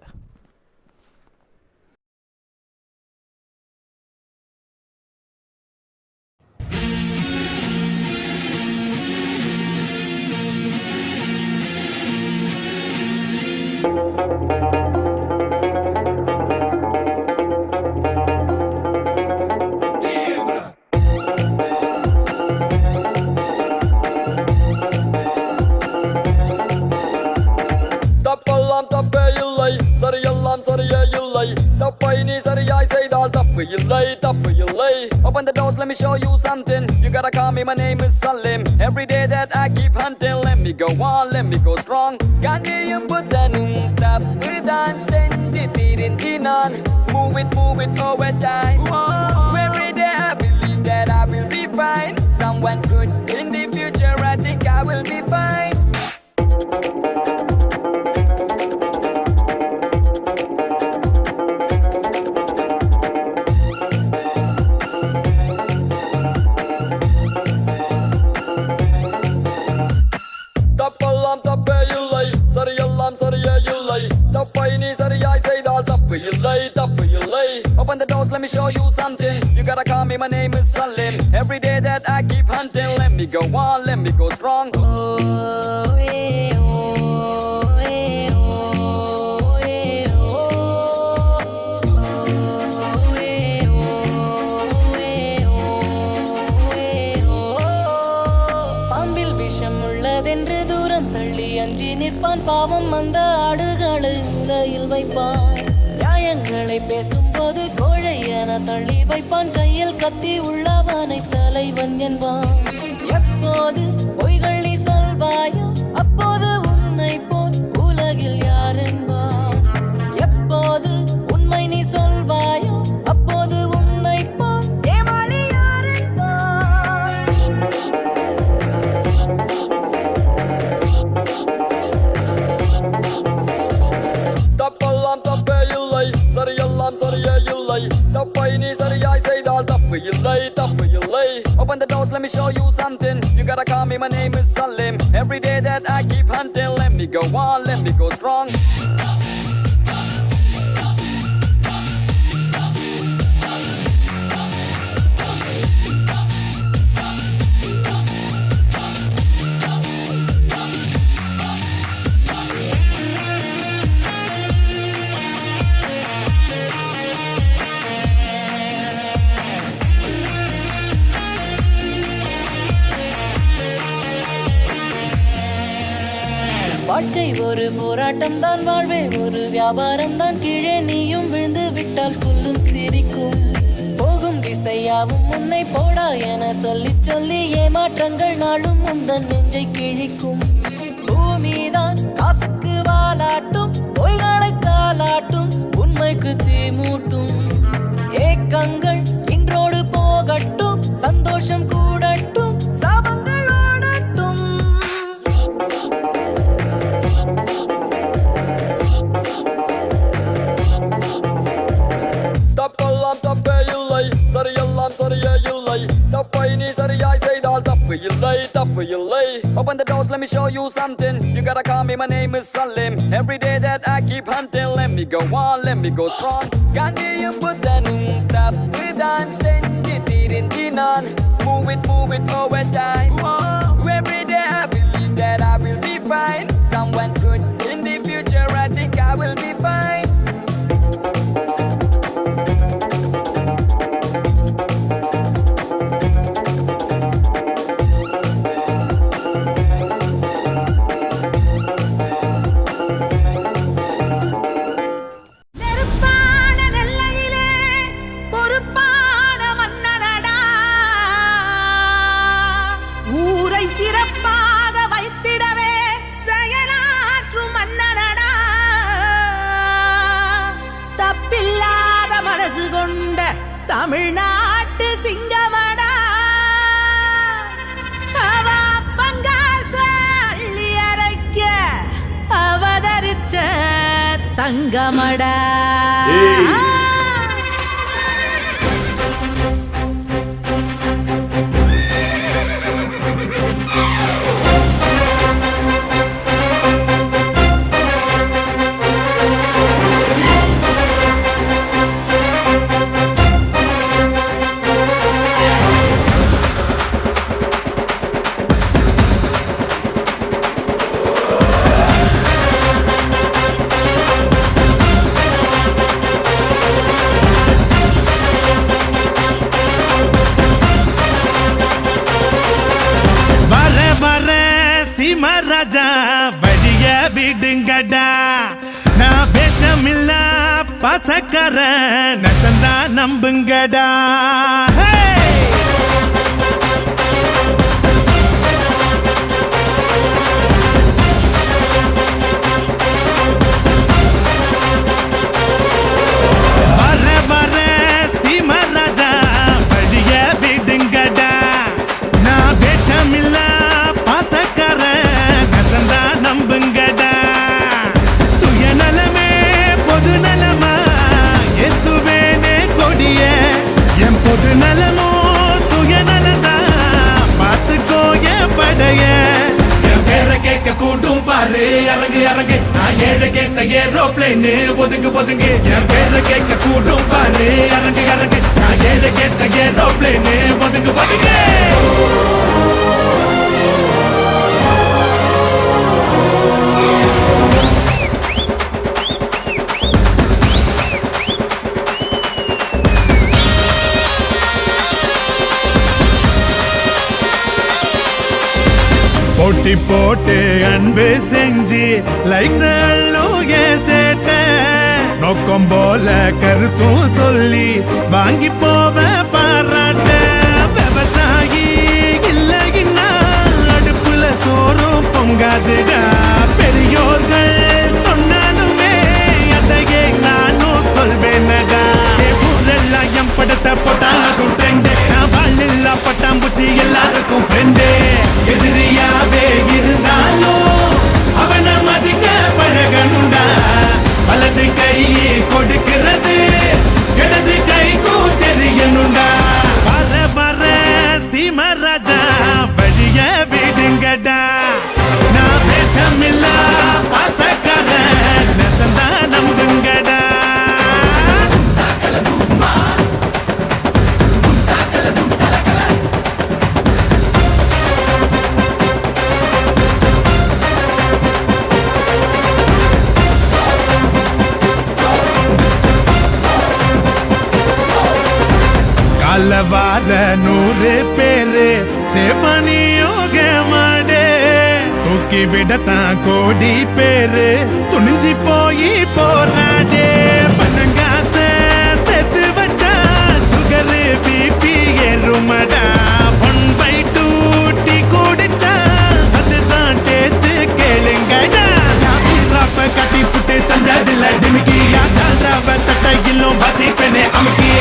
தப்பெல்லாம் தப்பே இல்லை, சரியெல்லாம் சரியே இல்லை. தப்பை நீ சரியாய் செய்தால் தப்பு இல்லை. Open the doors, let me show you something. You gotta call me, my name is Salim. Every day that I keep hunting, let me go on, let me go strong. Gandhiyum buddhanum tappudan senji thirindinan. Move it over time. Every day I believe that I will be fine. Someone good in the future, I think I will be fine. தப்பெல்லாம் தப்பே இல்லை, சரியெல்லாம் சரியே இல்லை. தப்பை நீ சரியாய் செய்தால் தப்பு இல்லை. Open the doors, let me show you something. You gotta call me, my name is Salim. Every day that I keep hunting, let me go on, let me go strong.
பாம்பில் விஷம் உள்ளதென்று தூரம் தள்ளி அஞ்சி நிற்பான் பாவம் அந்த ஆடுகளை உலையில் வைப்பான் நியாயங்களை பேசும்போது கோழை என தள்ளி வைப்பான் கையில் கத்தி உள்ளவனை தலைவன் என்பான் எப்போது பொய்கள் நீ சொல்வாயோ அப்போது உன்னை போல் உலகில் யார் என்பான் எப்போது உண்மை நீ சொல்வாயோ அப்போது உன்னை போல் ஏமாளி யார் என்பான்
தப்பெல்லாம் தப்பே இல்லை, சரியெல்லாம் சரியே இல்லை. தப்பை நீ சரியாய் செய்தால் தப்பு இல்லை. Open the doors, let me show you something. You gotta call me, my name is Salim. Every day that I keep hunting, let me go on, let me go strong.
வாழ்க்கை ஒரு போராட்டம் தான் வாழ்வே ஒரு வியாபாரம் தான் கீழே நீயும் விழுந்து விட்டால் புல்லும் சிரிக்கும் போகும் திசையாவும் முன்னை போடா என சொல்லி சொல்லி ஏமாற்றங்கள் நாளும் முந்தன் நெஞ்சை கிழிக்கும் பூமிதான் காசுக்கு வாலாட்டும் பொய்களை தாலாட்டும் உண்மைக்கு தீமூட்டும் ஏக்கங்கள் இன்றோடு போகட்டும் சந்தோஷம் கூடட்டும் சாபங்கள் ஓடட்டும்
தப்பெல்லாம் தப்பே இல்லை, சரியெல்லாம் சரியே இல்லை. தப்பை நீ சரியாய் செய்தால் தப்பு இல்லை. Open the doors, let me show you something. You gotta call me, my name is Salim. Every day that I keep hunting, let me go on, let me go strong. Gandhiyum buddhanum tappudan senju thirindinan. Move it over time. Every day I believe that I will be fine. Someone good in the future, I think I will be fine.
நெருப்பான நெல்லையிலே பொறுப்பான மன்னனடா ஊரை சிறப்பாக வைத்திடவே செயலாற்றும் மன்னனடா தப்பில்லாத மனசு கொண்ட தமிழ்நாட்டு சிங்கமடா அவ பங்காச அள்ளி அரைக்க அவதரிச்ச தங்கமடா
ராஜா வழிய விடுங்கடா நான் பேசமில்ல பசக்கர நசந்தா நம்புங்கடா வர சீம ராஜா வழிய விடுங்கடா நான் பேசமில்ல பசக்கர நசந்தா நம்புங்கடா சுயநலமே பொது நலமா எத்துவேனே கொடிய என் பொது நலமோ
இறங்கு இறங்கு நான் ஏழை கேட்ட ஏரோப்ளேன் ஒதுங்கு ஒதுங்கு என் பேரை கேட்க கூடும் பாரு இறங்கு இறங்கு நான் ஏழை கேட்ட ஏரோப்ளேன் ஒதுங்கு ஒதுங்கு போட்டி போட்டு அன்பு செஞ்சு லைக்ஸ் சேட்ட நோக்கம் போல கருத்தும் சொல்லி வாங்கி போவ பாராட்ட விவசாயி இல்லைன்னா அடுப்புல சோறும் பொங்காதுடா பெரியோர்கள் சொன்னாலுமே அதையே நானும் சொல்வேனடா ஊரெல்லாம் என் படத்தை போட்டாலும் ட்ரெண்டு நான் வாழ்ல பட்டாம்பூச்சி எல்லாருக்கும் ஃப்ரெண்டு எதிரியாவே இருந்தாலும் அவனை மதிக்க பழகணுண்டா வலது கை கொடுக்கிறது இடது கைக்கும் தெரியணுண்டா வர வர சீமராஜா வழிய விடுங்கடா நான் பேசமில்ல பாசக்காரன் நெசந்தா நம்புங்கடா வார 100 பேரு சேஃபனியோக மாடே தூக்கி விடத்தான் கோடி பேரு துணிஞ்சி போய் போராடே பணங்காச சேர்த்து வச்சா சுகர் பிபி ஏறுமடா 1/2 டீ குடிச்சா அதுதான் டேஸ்ட் கேளுங்கடா நான் வீராப்ப கட்டி புட்டு தந்ததில்ல டிமிக்கியா சால்ராவ தட்டையிலும் பசிப்பனே அமுக்கி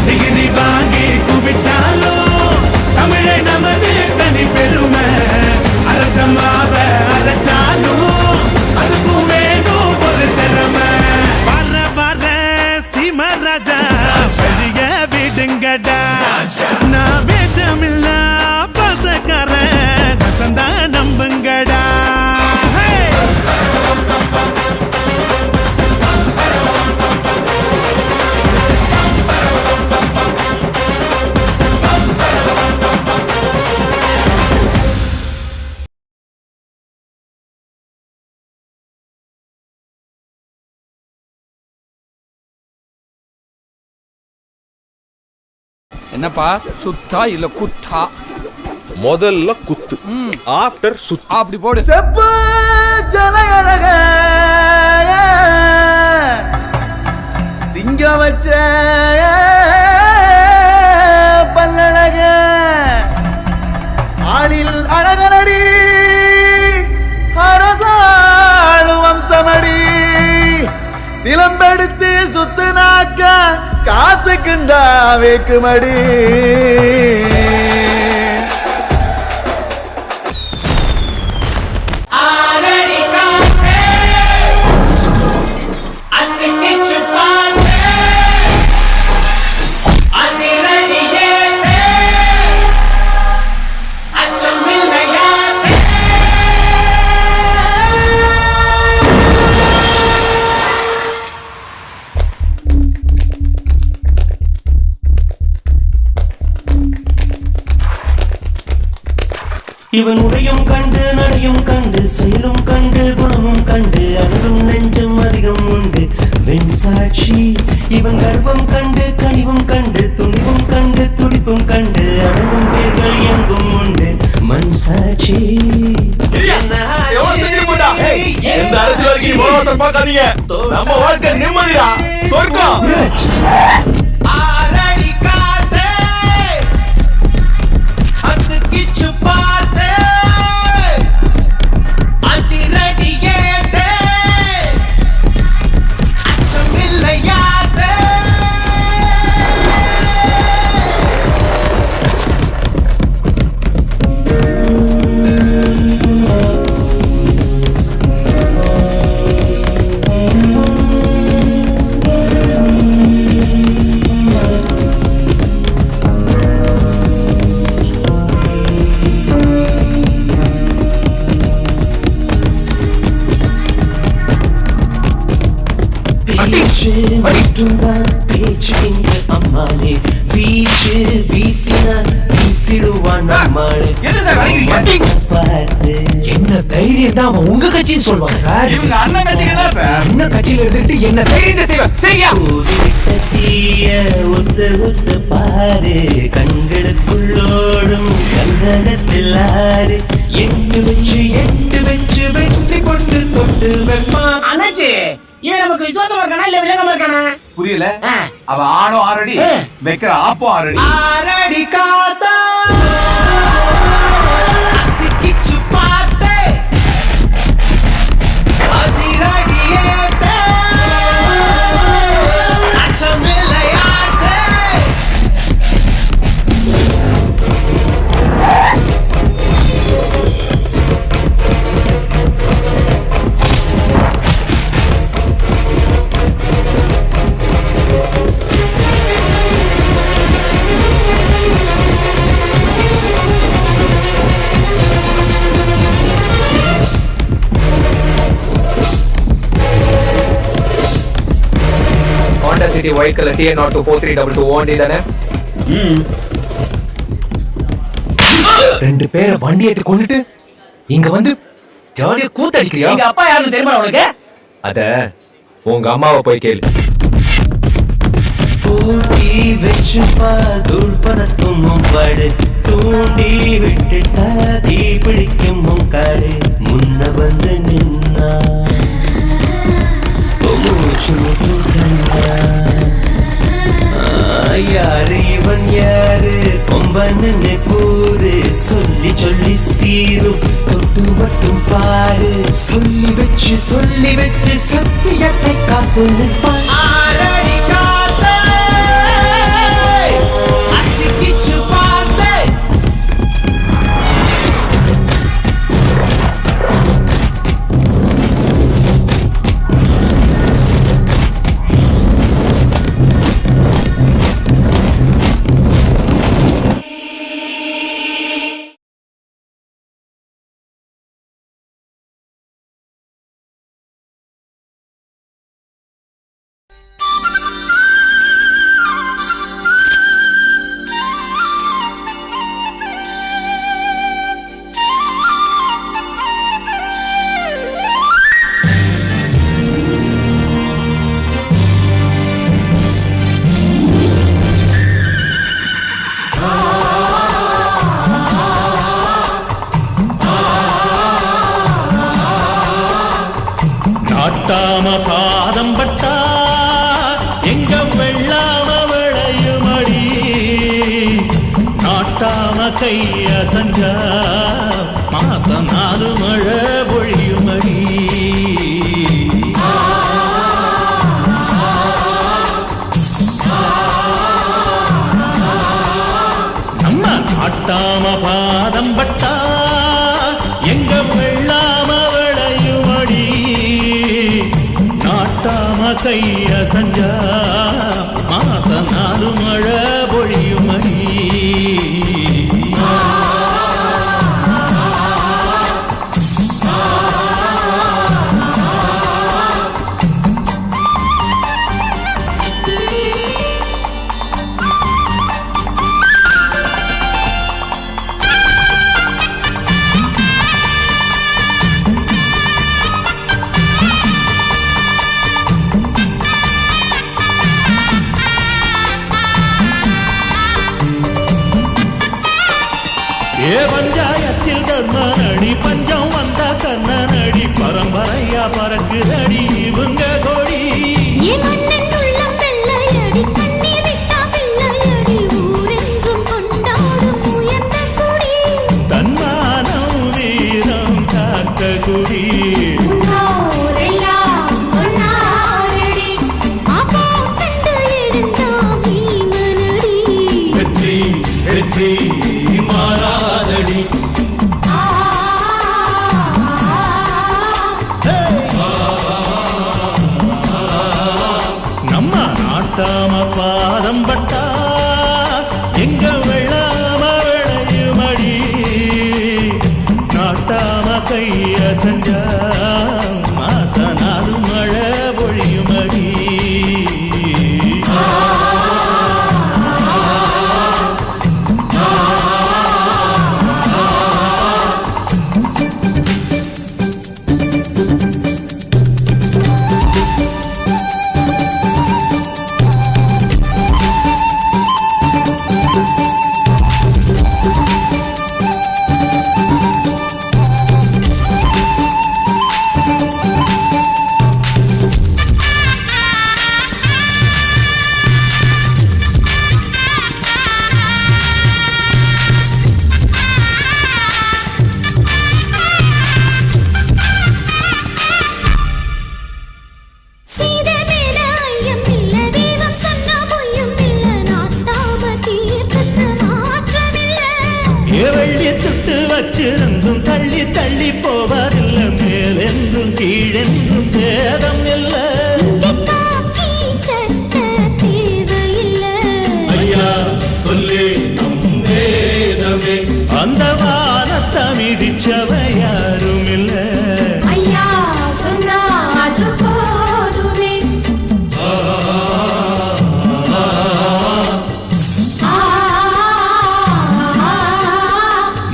டிகிரி வாங்கி குவிச்சாலும் தமிழை நமது தனி பெருமை அரைச்சமாவ அரைச்சாலும் அதுக்கும் வேணும் ஒரு திறமை வர வர சீமராஜா பெரிய விடுங்கடா நான் வேஷமில்ல பசக்காரன் நசந்தா நம்புங்கடா
என்னப்பா சுத்தா இல்ல குத்தா?
முதல்ல குத்து, ஆஃப்டர் சுத்து.
அப்படி போடு.
செப்பு ஜலையழக சிங்க வச்ச பல்லழக ஆளில் அழகனடி அரசாளு வம்சமடி சிலம்பெடுத்து சுத்துனாக்க காத்துக்குண்டா வேக்குமடி
இவன் உடையும் கண்டு நடையும் கண்டு செயலும் கண்டு குணமும் கண்டு அழகும் நெஞ்சும் அதிகம் உண்டு வெண் சாட்சி இவன் கர்வம் கண்டு கனிவும் கண்டு துணிவும் கண்டு துடிப்பும் கண்டு அடங்கும் பேர்கள் எங்கும் உண்டு மண் சாட்சி
நம்ம வாழ்க்கை நிம்மதிடா சொர்க்கம்.
மட்டும்தான் பேச்சு இங்கு அம்மானே வீச்சு வீசினான் வீசிடுவான் அம்மானே பார்த்து
என்ன தைரியம் தான் அவன் உங்க கட்சின்னு சொல்லுவான் சார்.
இவங்க அண்ணன் கட்சிக்கு தான் சார்.
அண்ணன் கட்சியில இருந்துட்டு என்ன தைரியத்தை செய்வேன் சரியா?
தீய ஒத்து ஒத்து பாரு கண்களுக்குள்ளோடும் கங்கணத்தில் ஆறு எட்டு வச்சு வெற்றி கொண்டு தொட்டு வைப்பா.
அண்ணாச்சி இவன் நமக்கு விசுவாசமா இருக்கானா இல்ல விலகமா இருக்கானா?
புரியல. அவ ஆணோ ஆறடி வைக்கிற ஆப்போ ஆறடி.
ஆறடி காத்தா அத்திக்கிச்சு பார்த்தே அதிரடியேத்தே அச்சமில்லையாத்தே.
சிட்டி ஒயிட் கலர் TN024322 வண்டி தானே? ரெண்டு பேரை வண்டி ஏத்தி கொண்டுட்டு இங்க வந்து ஜாலியா கூத்தடிக்கிறியா?
எங்க அப்பா யாருன்னு தெரியுமா உனக்கு?
அத உங்க அம்மாவை போய் கேளு.
பூட்டி வச்சு தூள் பறக்கும் மும்பாடு தூண்டி விட்டுட்டா தீ பிடிக்கும் முங்காடு முன்ன வந்து நின்னா மூச்சு முட்டும் கண்ணா. யாரு இவன் யாரு கொம்பன்னு கூறு சொல்லி சொல்லி சீரும் தொட்டு மட்டும் பாரு சொல்லி வச்சு சத்தியத்தை காத்து நிற்பான். ஆரடி காத்தே அத்திக்கிச்சு பார்த்தே
நாட்டாம பாதம் பட்டா எங்க வெள்ளாம விளையுமடி நாட்டாம கைய சஞ்சா மாசம் 4 மழை பொழியுமடி. நம்ம நாட்டாம பாதம் பட்டா எங்க வெள்ளாம விளையுமடி நாட்டாம கைய சஞ்சா மாசம் 4 மழை பொழியுமடி. பஞ்சாயத்தில் தர்மனடி பஞ்சம் வந்த கண்ணனடி பரம்பரையா பறக்குதடி இவங்க கொடி. தன்மானம் வீரம் காத்த குடி. வெற்றி மாறாதடி. நம்ம நாட்டாம பாதம் பட்டா எங்க வெள்ளாம விளையுமடி நாட்டாம கைய செஞ்சா மாசம் 4 மழை பொழியுமடி. வச்சிருந்தும் தள்ளி தள்ளி போவதில்லை மேலென்றும் கீழென்றும் பேதம் இல்லை ஐயா சொல்லி நம் வேதமே அந்த வானத்தை மிதிச்சவை யாரும் இல்லை
ஐயா சொன்னா அது போதுமே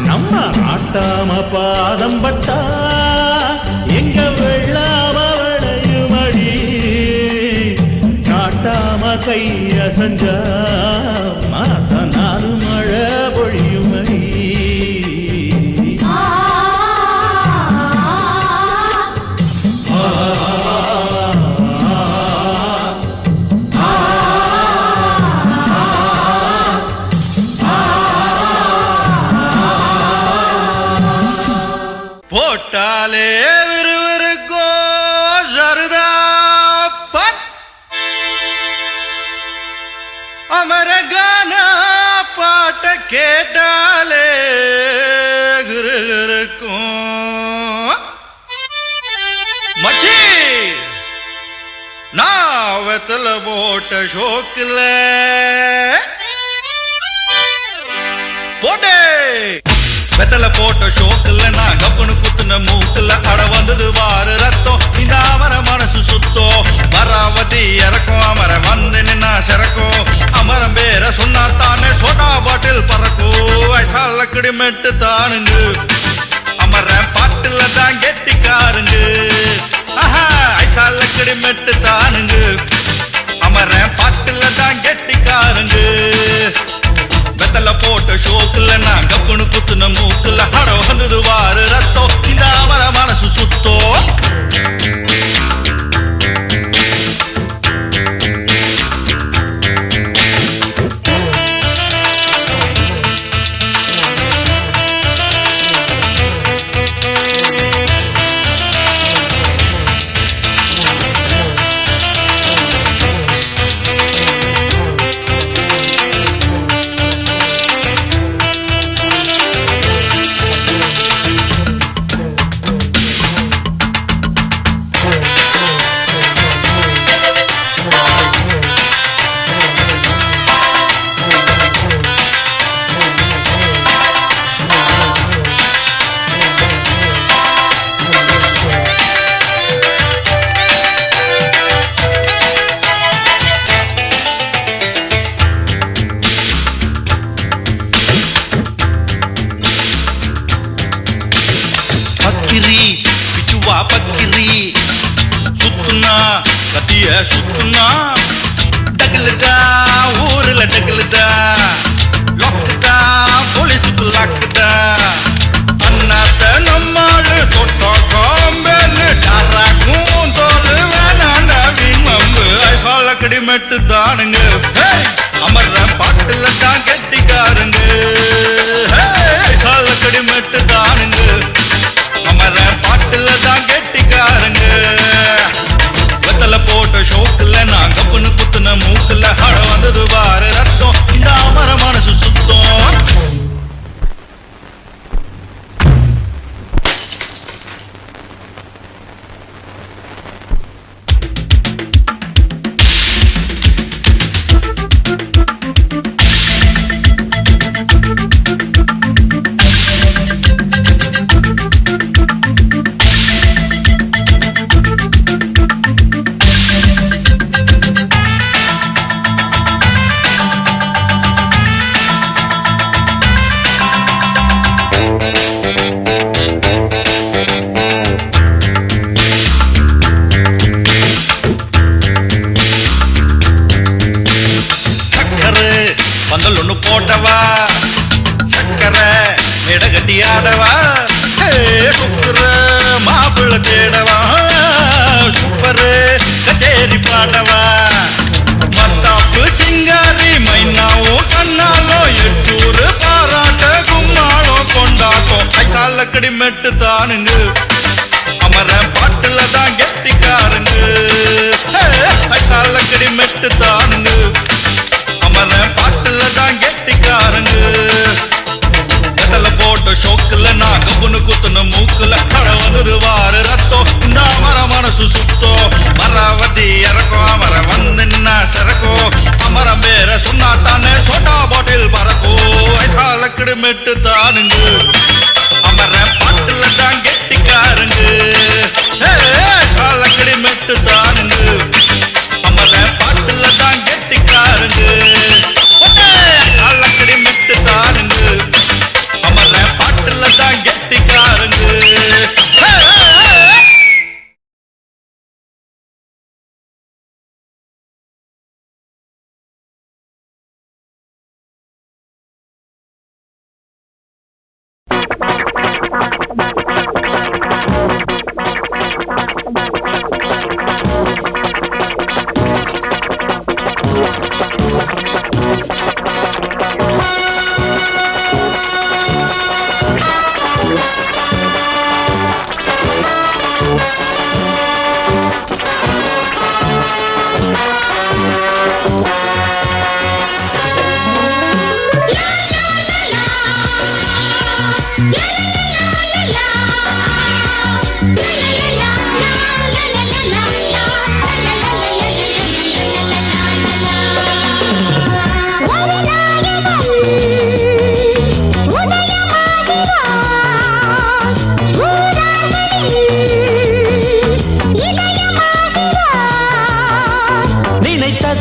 நம்ம நாட்டாம பாதம் பட்டா எங்க வெள்ளாம விளையுமடி காட்டாம கைய செஞ்சா மாச நாலு மழை பொழியுமடி
போட்டாலே விறுவிறுக்கோ சருதாப்பன் அமரகான பாட்ட கேட்டாலே கிருகிருக்கும் மச்சி நான் வெத்தல போட்ட ஷோக்கில் போட்டே வெத்தல போட்ட ஷோக்குல நான் கப்புனு குத்துன மூக்குல அட வந்தது வாரு ரத்தம் இந்த அவர மனசு சுத்தோ மராவதி இறக்கும் அமர வந்து நின்னா சிறக்கும் அமரம் பேர சொன்னா தானே சோடா பாட்டில் பறக்கும் வயசால கிடிமெட்டு தானுங்க அமர பாட்டுல தான் கெட்டிக்காருங்க வயசால கிடிமெட்டு தானுங்க அமர பாட்டுல தான் கெட்டிக்காருங்க வெத்தல போட்ட ஷோக்குல நான் கப்புனு குத்துன மூக்குல அட வந்தது வாரு ரத்தம் இந்த அவர மனசு சுத்தோ பக்கிரி பிச்சுவா பக்கிரி சுத்துனா கத்திய சுத்துனா டகுலுதா ஊருல டகுலுதா லொக்குதா போலீஸுக்கு லாக்குதா அண்ணாத்த நம்மாளு தொட்டோ காம்பேலு டாராக்கும் தோலு வேணாண்டா வீமம்பு சொல்ல கடிமெட்டு தானுங்க அமர்ற பாட்டுல தான் கெட்டிக்காருங்க சொல்ல கடிமெட்டு தானுங்க அமர பாட்டுல தான் கெட்டிக்காரங்க வெத்தல போட்ட ஷோக்குல நான் கப்புனு குத்துன மூக்குல அட வந்தது வாரு ரத்தம் இந்த அமர மனசு சுத்தம் பந்தல் ஒண்ணு போட்டவா சக்கர இடகட்டி ஆடவா சுக்குற மாப்பிள்ள தேடவா சூப்பரு கச்சேரி பாடவா மத்தாப்பு சிங்காரி மைனாவும் கண்ணாலோ எட்டூரு பாராட்ட கும்மாளம் கொண்டாட்டம் ஐசால கடிமெட்டு தானுங்க அமர பாட்டுல தான் கெட்டிக்காருங்க ஐசால கடிமெட்டு தானுங்க அமர பாட்டுல தான் கெட்டிக்காருங்க வெத்தல போட்ட ஷோக்குல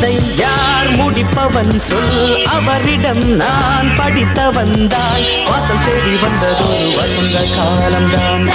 நினைத்ததை யார் முடிப்பவன் சொல், அவரிடம் நான் படித்தவன் தான். வாசல் தேடி வந்ததொரு வசந்த காலம்தான்.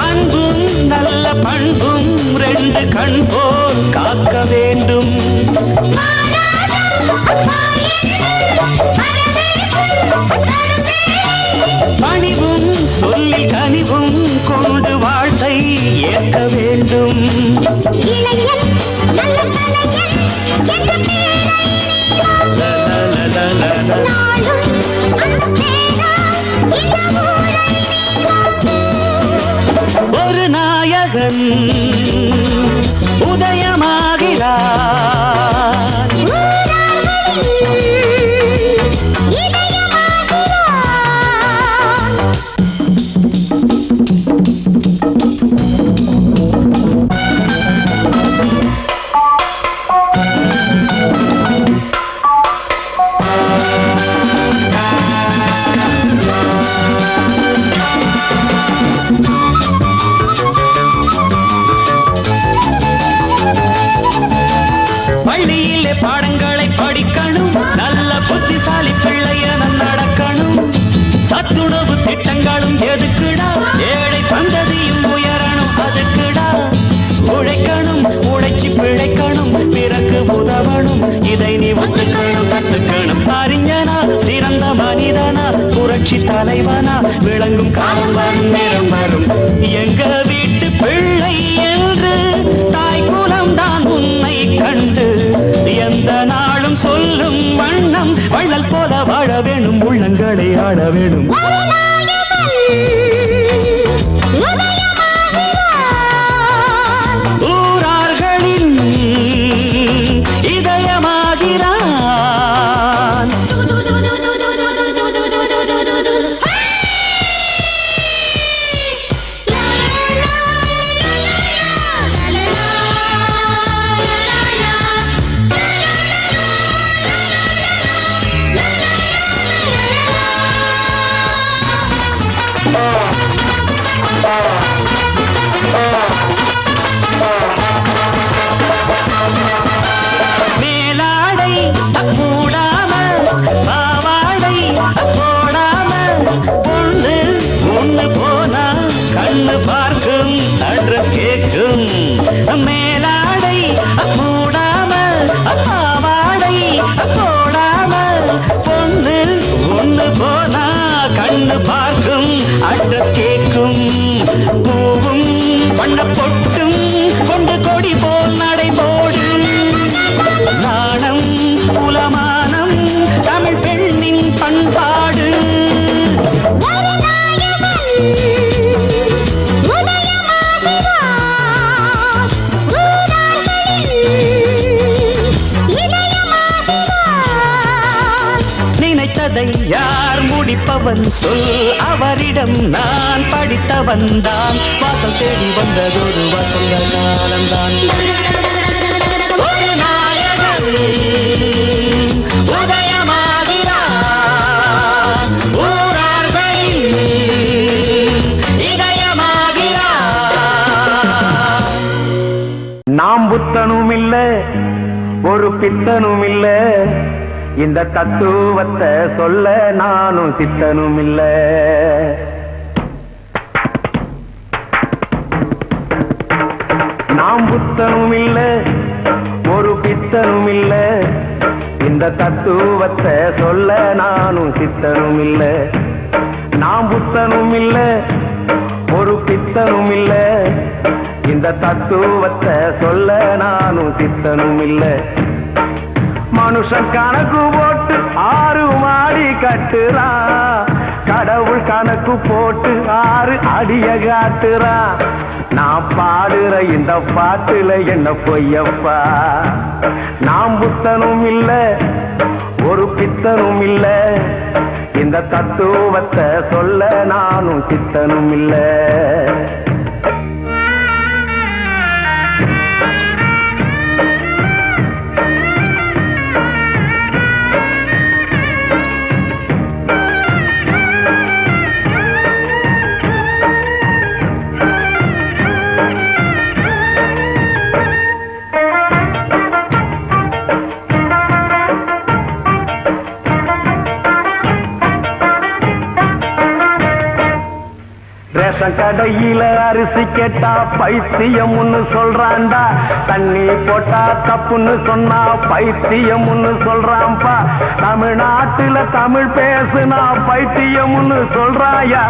அன்பும் நல்ல பண்பும் ரெண்டு கண் போல் காக்க வேண்டும். பணிவும் சொல்லில் கனிவும் கொண்டு வாழ்த்தை ஏற்க வேண்டும். ஒரு நாயகன் உதயமாகிறான். பள்ளியிலே பாடங்களை படிக்கணும், நல்ல புத்திசாலி பிள்ளையன நடக்கணும். சத்துணவு திட்டங்களும் எதுக்குடா, ஏழை சந்ததியும் உயரணும் அதுக்குடா. உழைக்கணும், உழைச்சி பிழைக்கணும், பிறகு உதவணும், இதை நீ ஒத்துக்கணும் கத்துக்கணும். அறிஞனா சிறந்த மனிதனா, புரட்சி தலைவனா விளங்கும் காலம் வரும், நேரம் வரும். எங்க வீட்டு பிள்ளை என்று தாய் குலம் தான் உன்னை கண்டு எந்த நாளும் சொல்லும் வண்ணம் வள்ளல் போல வாழ வேணும், உள்ளங்களை ஆட வேணும். ஊரார்களின் இதயமாகிறான். மேலாடை மூடாம, பாவாடை போடாம, பொண்ணு ஒண்ணு போனா கண்ணு பார்க்கும், அட்ரஸ் கேட்கும். மேலாடை மூடாம, பாவாடை போடாம, பொண்ணு ஒண்ணு போனா கண்ணு பார்க்கும், அட்ரஸ் கேட்கும். பூவும் வண்ண பொட்டும் கொண்டு கொடி போல் நடைபோடு. நாணம் குலமானம் தமிழ் பெண்ணின் பண்பாடு. நினைத்ததை யார் முடிப்பவன் சொல், அவரிடம் நான் படித்தவன் தான். வாசல் தேடி வந்ததொரு வசந்த காலம்தான். ஒரு நாயகன் உதயமாகிறான், ஊரார்களின் இதயமாகிறான்.
நாம் புத்தனும் இல்ல, ஒரு பித்தனும் இல்ல, இந்த தத்துவத்தை சொல்ல நானும் சித்தனும் இல்ல. நாம் புத்தனும் இல்ல, ஒரு பித்தனும் இல்ல, இந்த இந்த தத்துவத்தை சொல்ல நானும் சித்தனும் இல்ல. நாம் புத்தனும் இல்ல, ஒரு பித்தனும் இல்ல. இந்த தத்துவத்தை சொல்ல நானும் சித்தனும் இல்ல. மனுஷன் கணக்கு போட்டு 6 மாடி கட்டுறான், கடவுள் கணக்கு போட்டு 6 அடிய காட்டுறான். நான் பாடுற இந்த பாட்டுல என்ன பொய்யப்பா. நாம் புத்தனும் இல்ல, ஒரு பித்தனும் இல்ல. இந்த தத்துவத்தை சொல்ல நானும் சித்தனும் இல்ல. ரேஷன் கடையில அரிசி கேட்டா பைத்தியம்னு சொல்றான்டா. தண்ணி போட்டா தப்புன்னு சொன்னா பைத்தியம்னு சொல்றான்பா. தமிழ்நாட்டுல தமிழ் பேசுனா பைத்தியம்னு சொல்றாயா.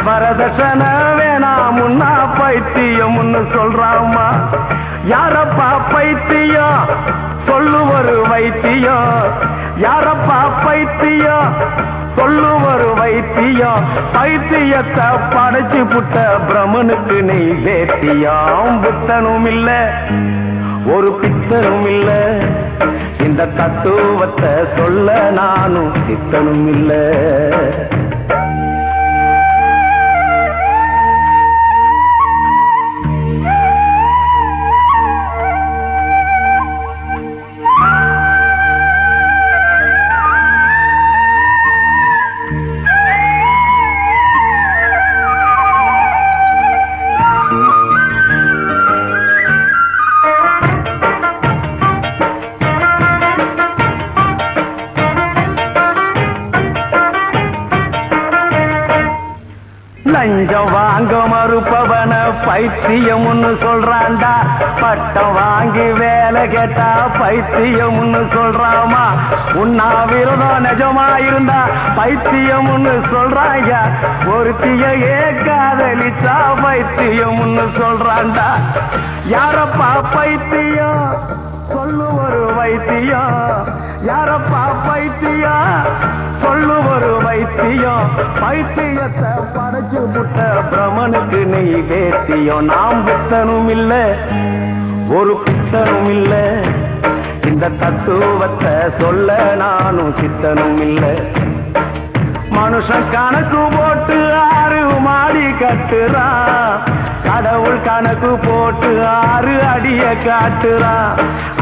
வரதட்சணை வேணாமுன்னா பைத்தியம்னு சொல்றாமா. யாரப்பா பைத்தியம் சொல்லு ஒரு வைத்தியம். யாரப்பா பைத்தியம் சொல்லு ஒரு வைத்தியம். பைத்தியத்தை படைச்சு புட்ட பிரம்மனுக்கு நீ வேத்தியம். புத்தனும் இல்ல, ஒரு பித்தனும் இல்ல. இந்த தத்துவத்தை சொல்ல நானும் சித்தனும் இல்ல. லஞ்சம் வாங்க மறுப்பவன பைத்தியம்னு சொல்றான்டா. பட்டம் வாங்கி வேலை கேட்டா பைத்தியம்னு சொல்றாமா. உண்ணாவிரதம் நிஜமா இருந்தா பைத்தியம்னு சொல்றாயா. ஒருத்தியே காதலிச்சா பைத்தியம்னு சொல்றான்டா. யாரப்பா பைத்தியம் சொல்லு ஒரு வைத்தியம். யாரப்பா பைத்தியம் சொல்லு ஒரு வைத்தியம். பைத்தியத்தை படைச்சு புட்ட பிரம்மனுக்கு நீ வேத்தியம். நாம் புத்தனும் இல்ல, ஒரு பித்தனும் இல்ல. இந்த தத்துவத்தை சொல்ல நானும் சித்தனும் இல்ல. மனுஷன் கணக்கு போட்டு 6 மாடி கட்டுறான், கடவுள் கணக்கு போட்டு 6 அடிய காட்டுறான்.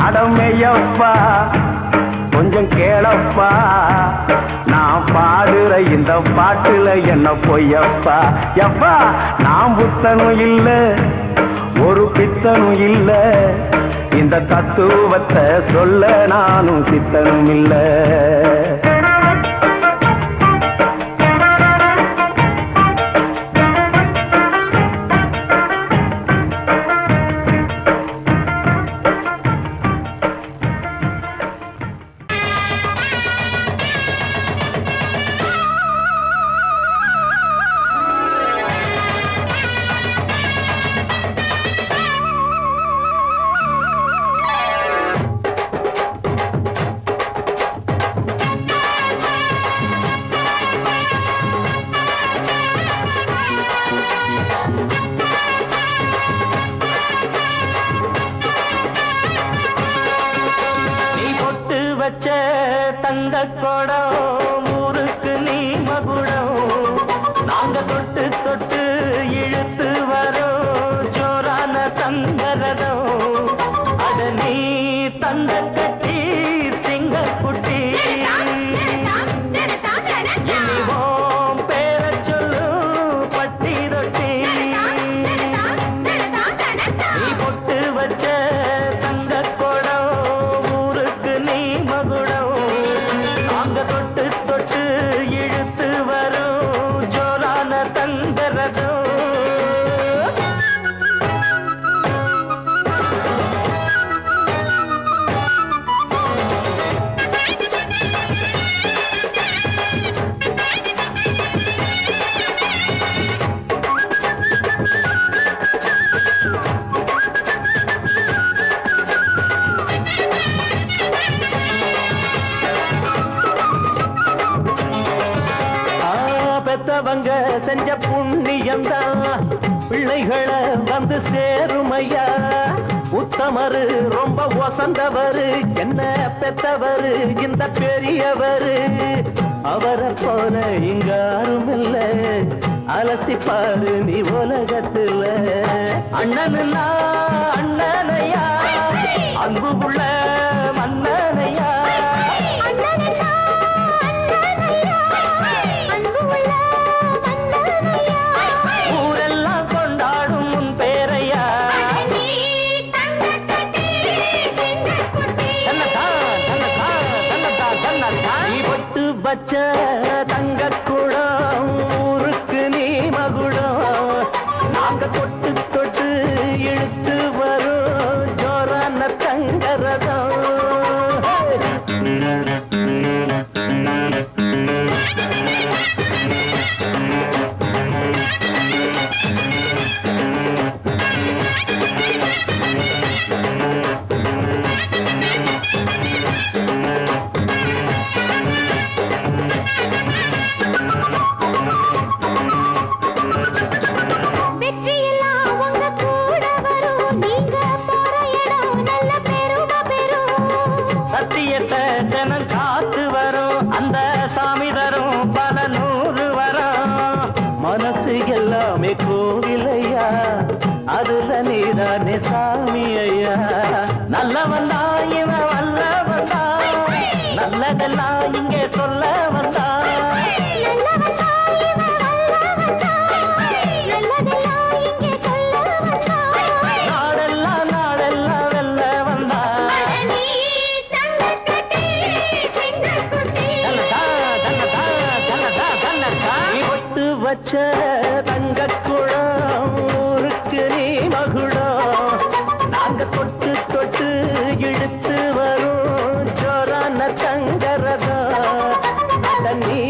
அடமையப்பா கொஞ்சம் கேளப்பா. நான் பாடுற இந்த பாட்டுல என்ன பொய்யப்பா. எப்பா நான் புத்தனும் இல்ல, ஒரு பித்தனும் இல்ல. இந்த தத்துவத்தை சொல்ல நானும் சித்தனும் இல்ல. பெத்தவங்க செஞ்ச புண்ணியம்தான் பிள்ளைகளை வந்து சேருமையா. உத்தமரு ரொம்ப ஒசந்தவரு என்ன பெத்தவரு இந்த பெரியவரு. அவரை போல இங்க யாரும் இல்ல அலசிப்பாரு நீ உலகத்துல. அண்ணனுன்னா அண்ணனையா அன்பு உள்ள மன்னனையா. ஊரெல்லாம் கொண்டாடும் உன் பேரையா. நீ பொட்டு வச்ச தங்க குடம் ஊருக்கு நீ மகுடம். நாங்க தொட்டு தொட்டு இழுத்து வரும் ஜோரான தங்கரதம். தினம் காத்து வரும் அந்த சாமி தரும் பல நூறு வரும். மனசு எல்லாமே கோவிலையா அதுல நீதானே சாமி ஐயா. நல்லவன் தான் இவன் வல்லவன் தான் நல்லதெல்லாம் இங்கே சொல்ல வந்தான். நாடெல்லாம் நாடெல்லாம் வெல்ல வந்தான். வச்ச தங்க குடம் ஊருக்கு நீ மகுடம். நாங்க தொட்டு தொட்டு இழுத்து வரும் ஜோரான தங்கரதம். நீ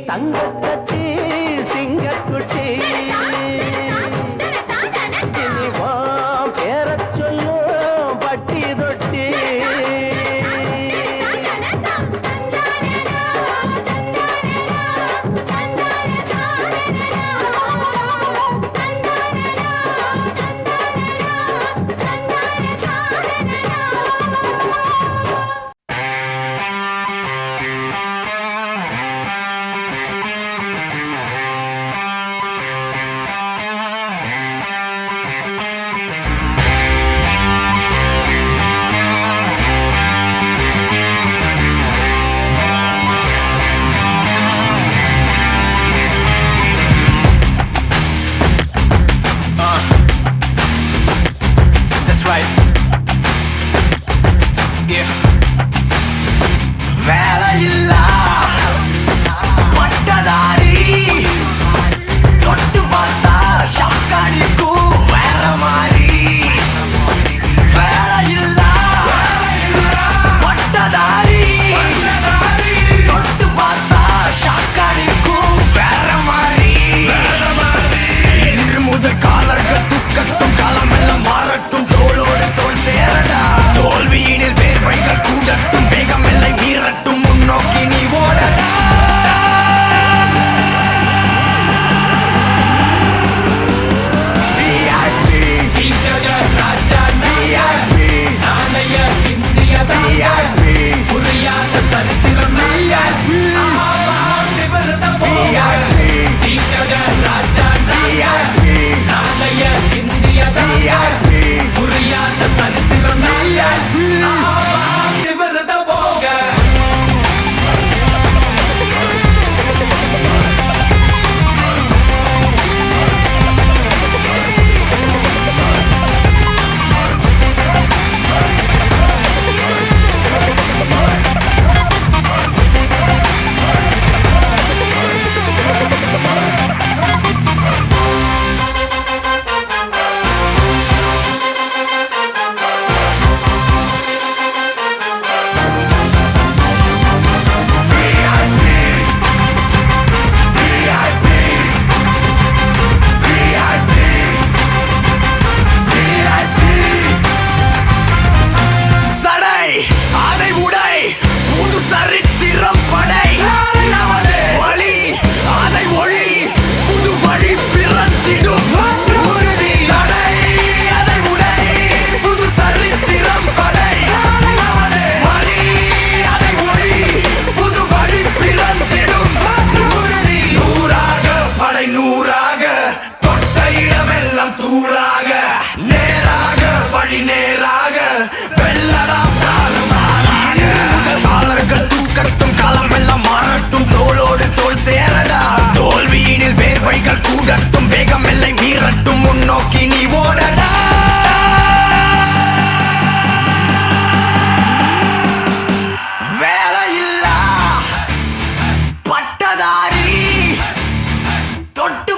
தங்க கட்டி சிங்க குட்டி பேர சொல்லும் பட்டி தொட்டி.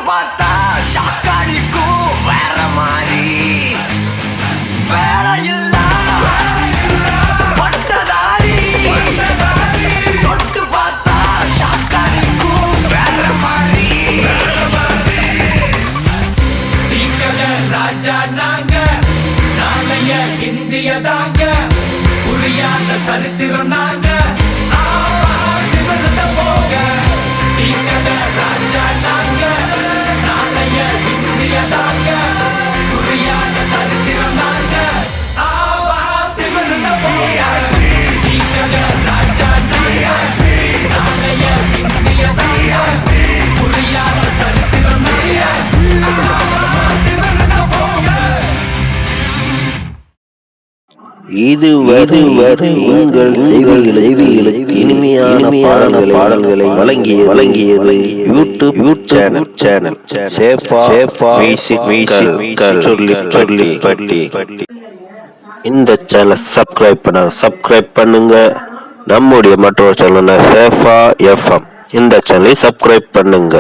பார்த்தா ஷாக்காடிக்கும் வேற மாதிரி வேற இல்ல பட்டதாரி தொட்டு பார்த்தா ஷாக்காடிக்கும் வேற மாதிரி
ராஜா நாங்க நாளைய இந்திய தாங்க புரியாத சரித்திரம் நாங்க போக ராஜா நாங்க நாளைய இந்திய தாங்க புரியாத சரித்திரம் நாங்க ராஜா நாளைய இந்திய தாங்க புரியாத சரித்திரம்
இதுவரை உங்கள் செவிகளுக்கு இனிமையான பாடல்களை வழங்கியது யூடியூப் சேனல் சேஃபா மியூசிக்கல் சொல்லி பட்டி. இந்த சேனல் சப்ஸ்கிரைப் பண்ணுங்க. நம்முடைய மற்றொரு சேனல் சேஃபா FM. இந்த சேனலை சப்ஸ்கிரைப் பண்ணுங்க.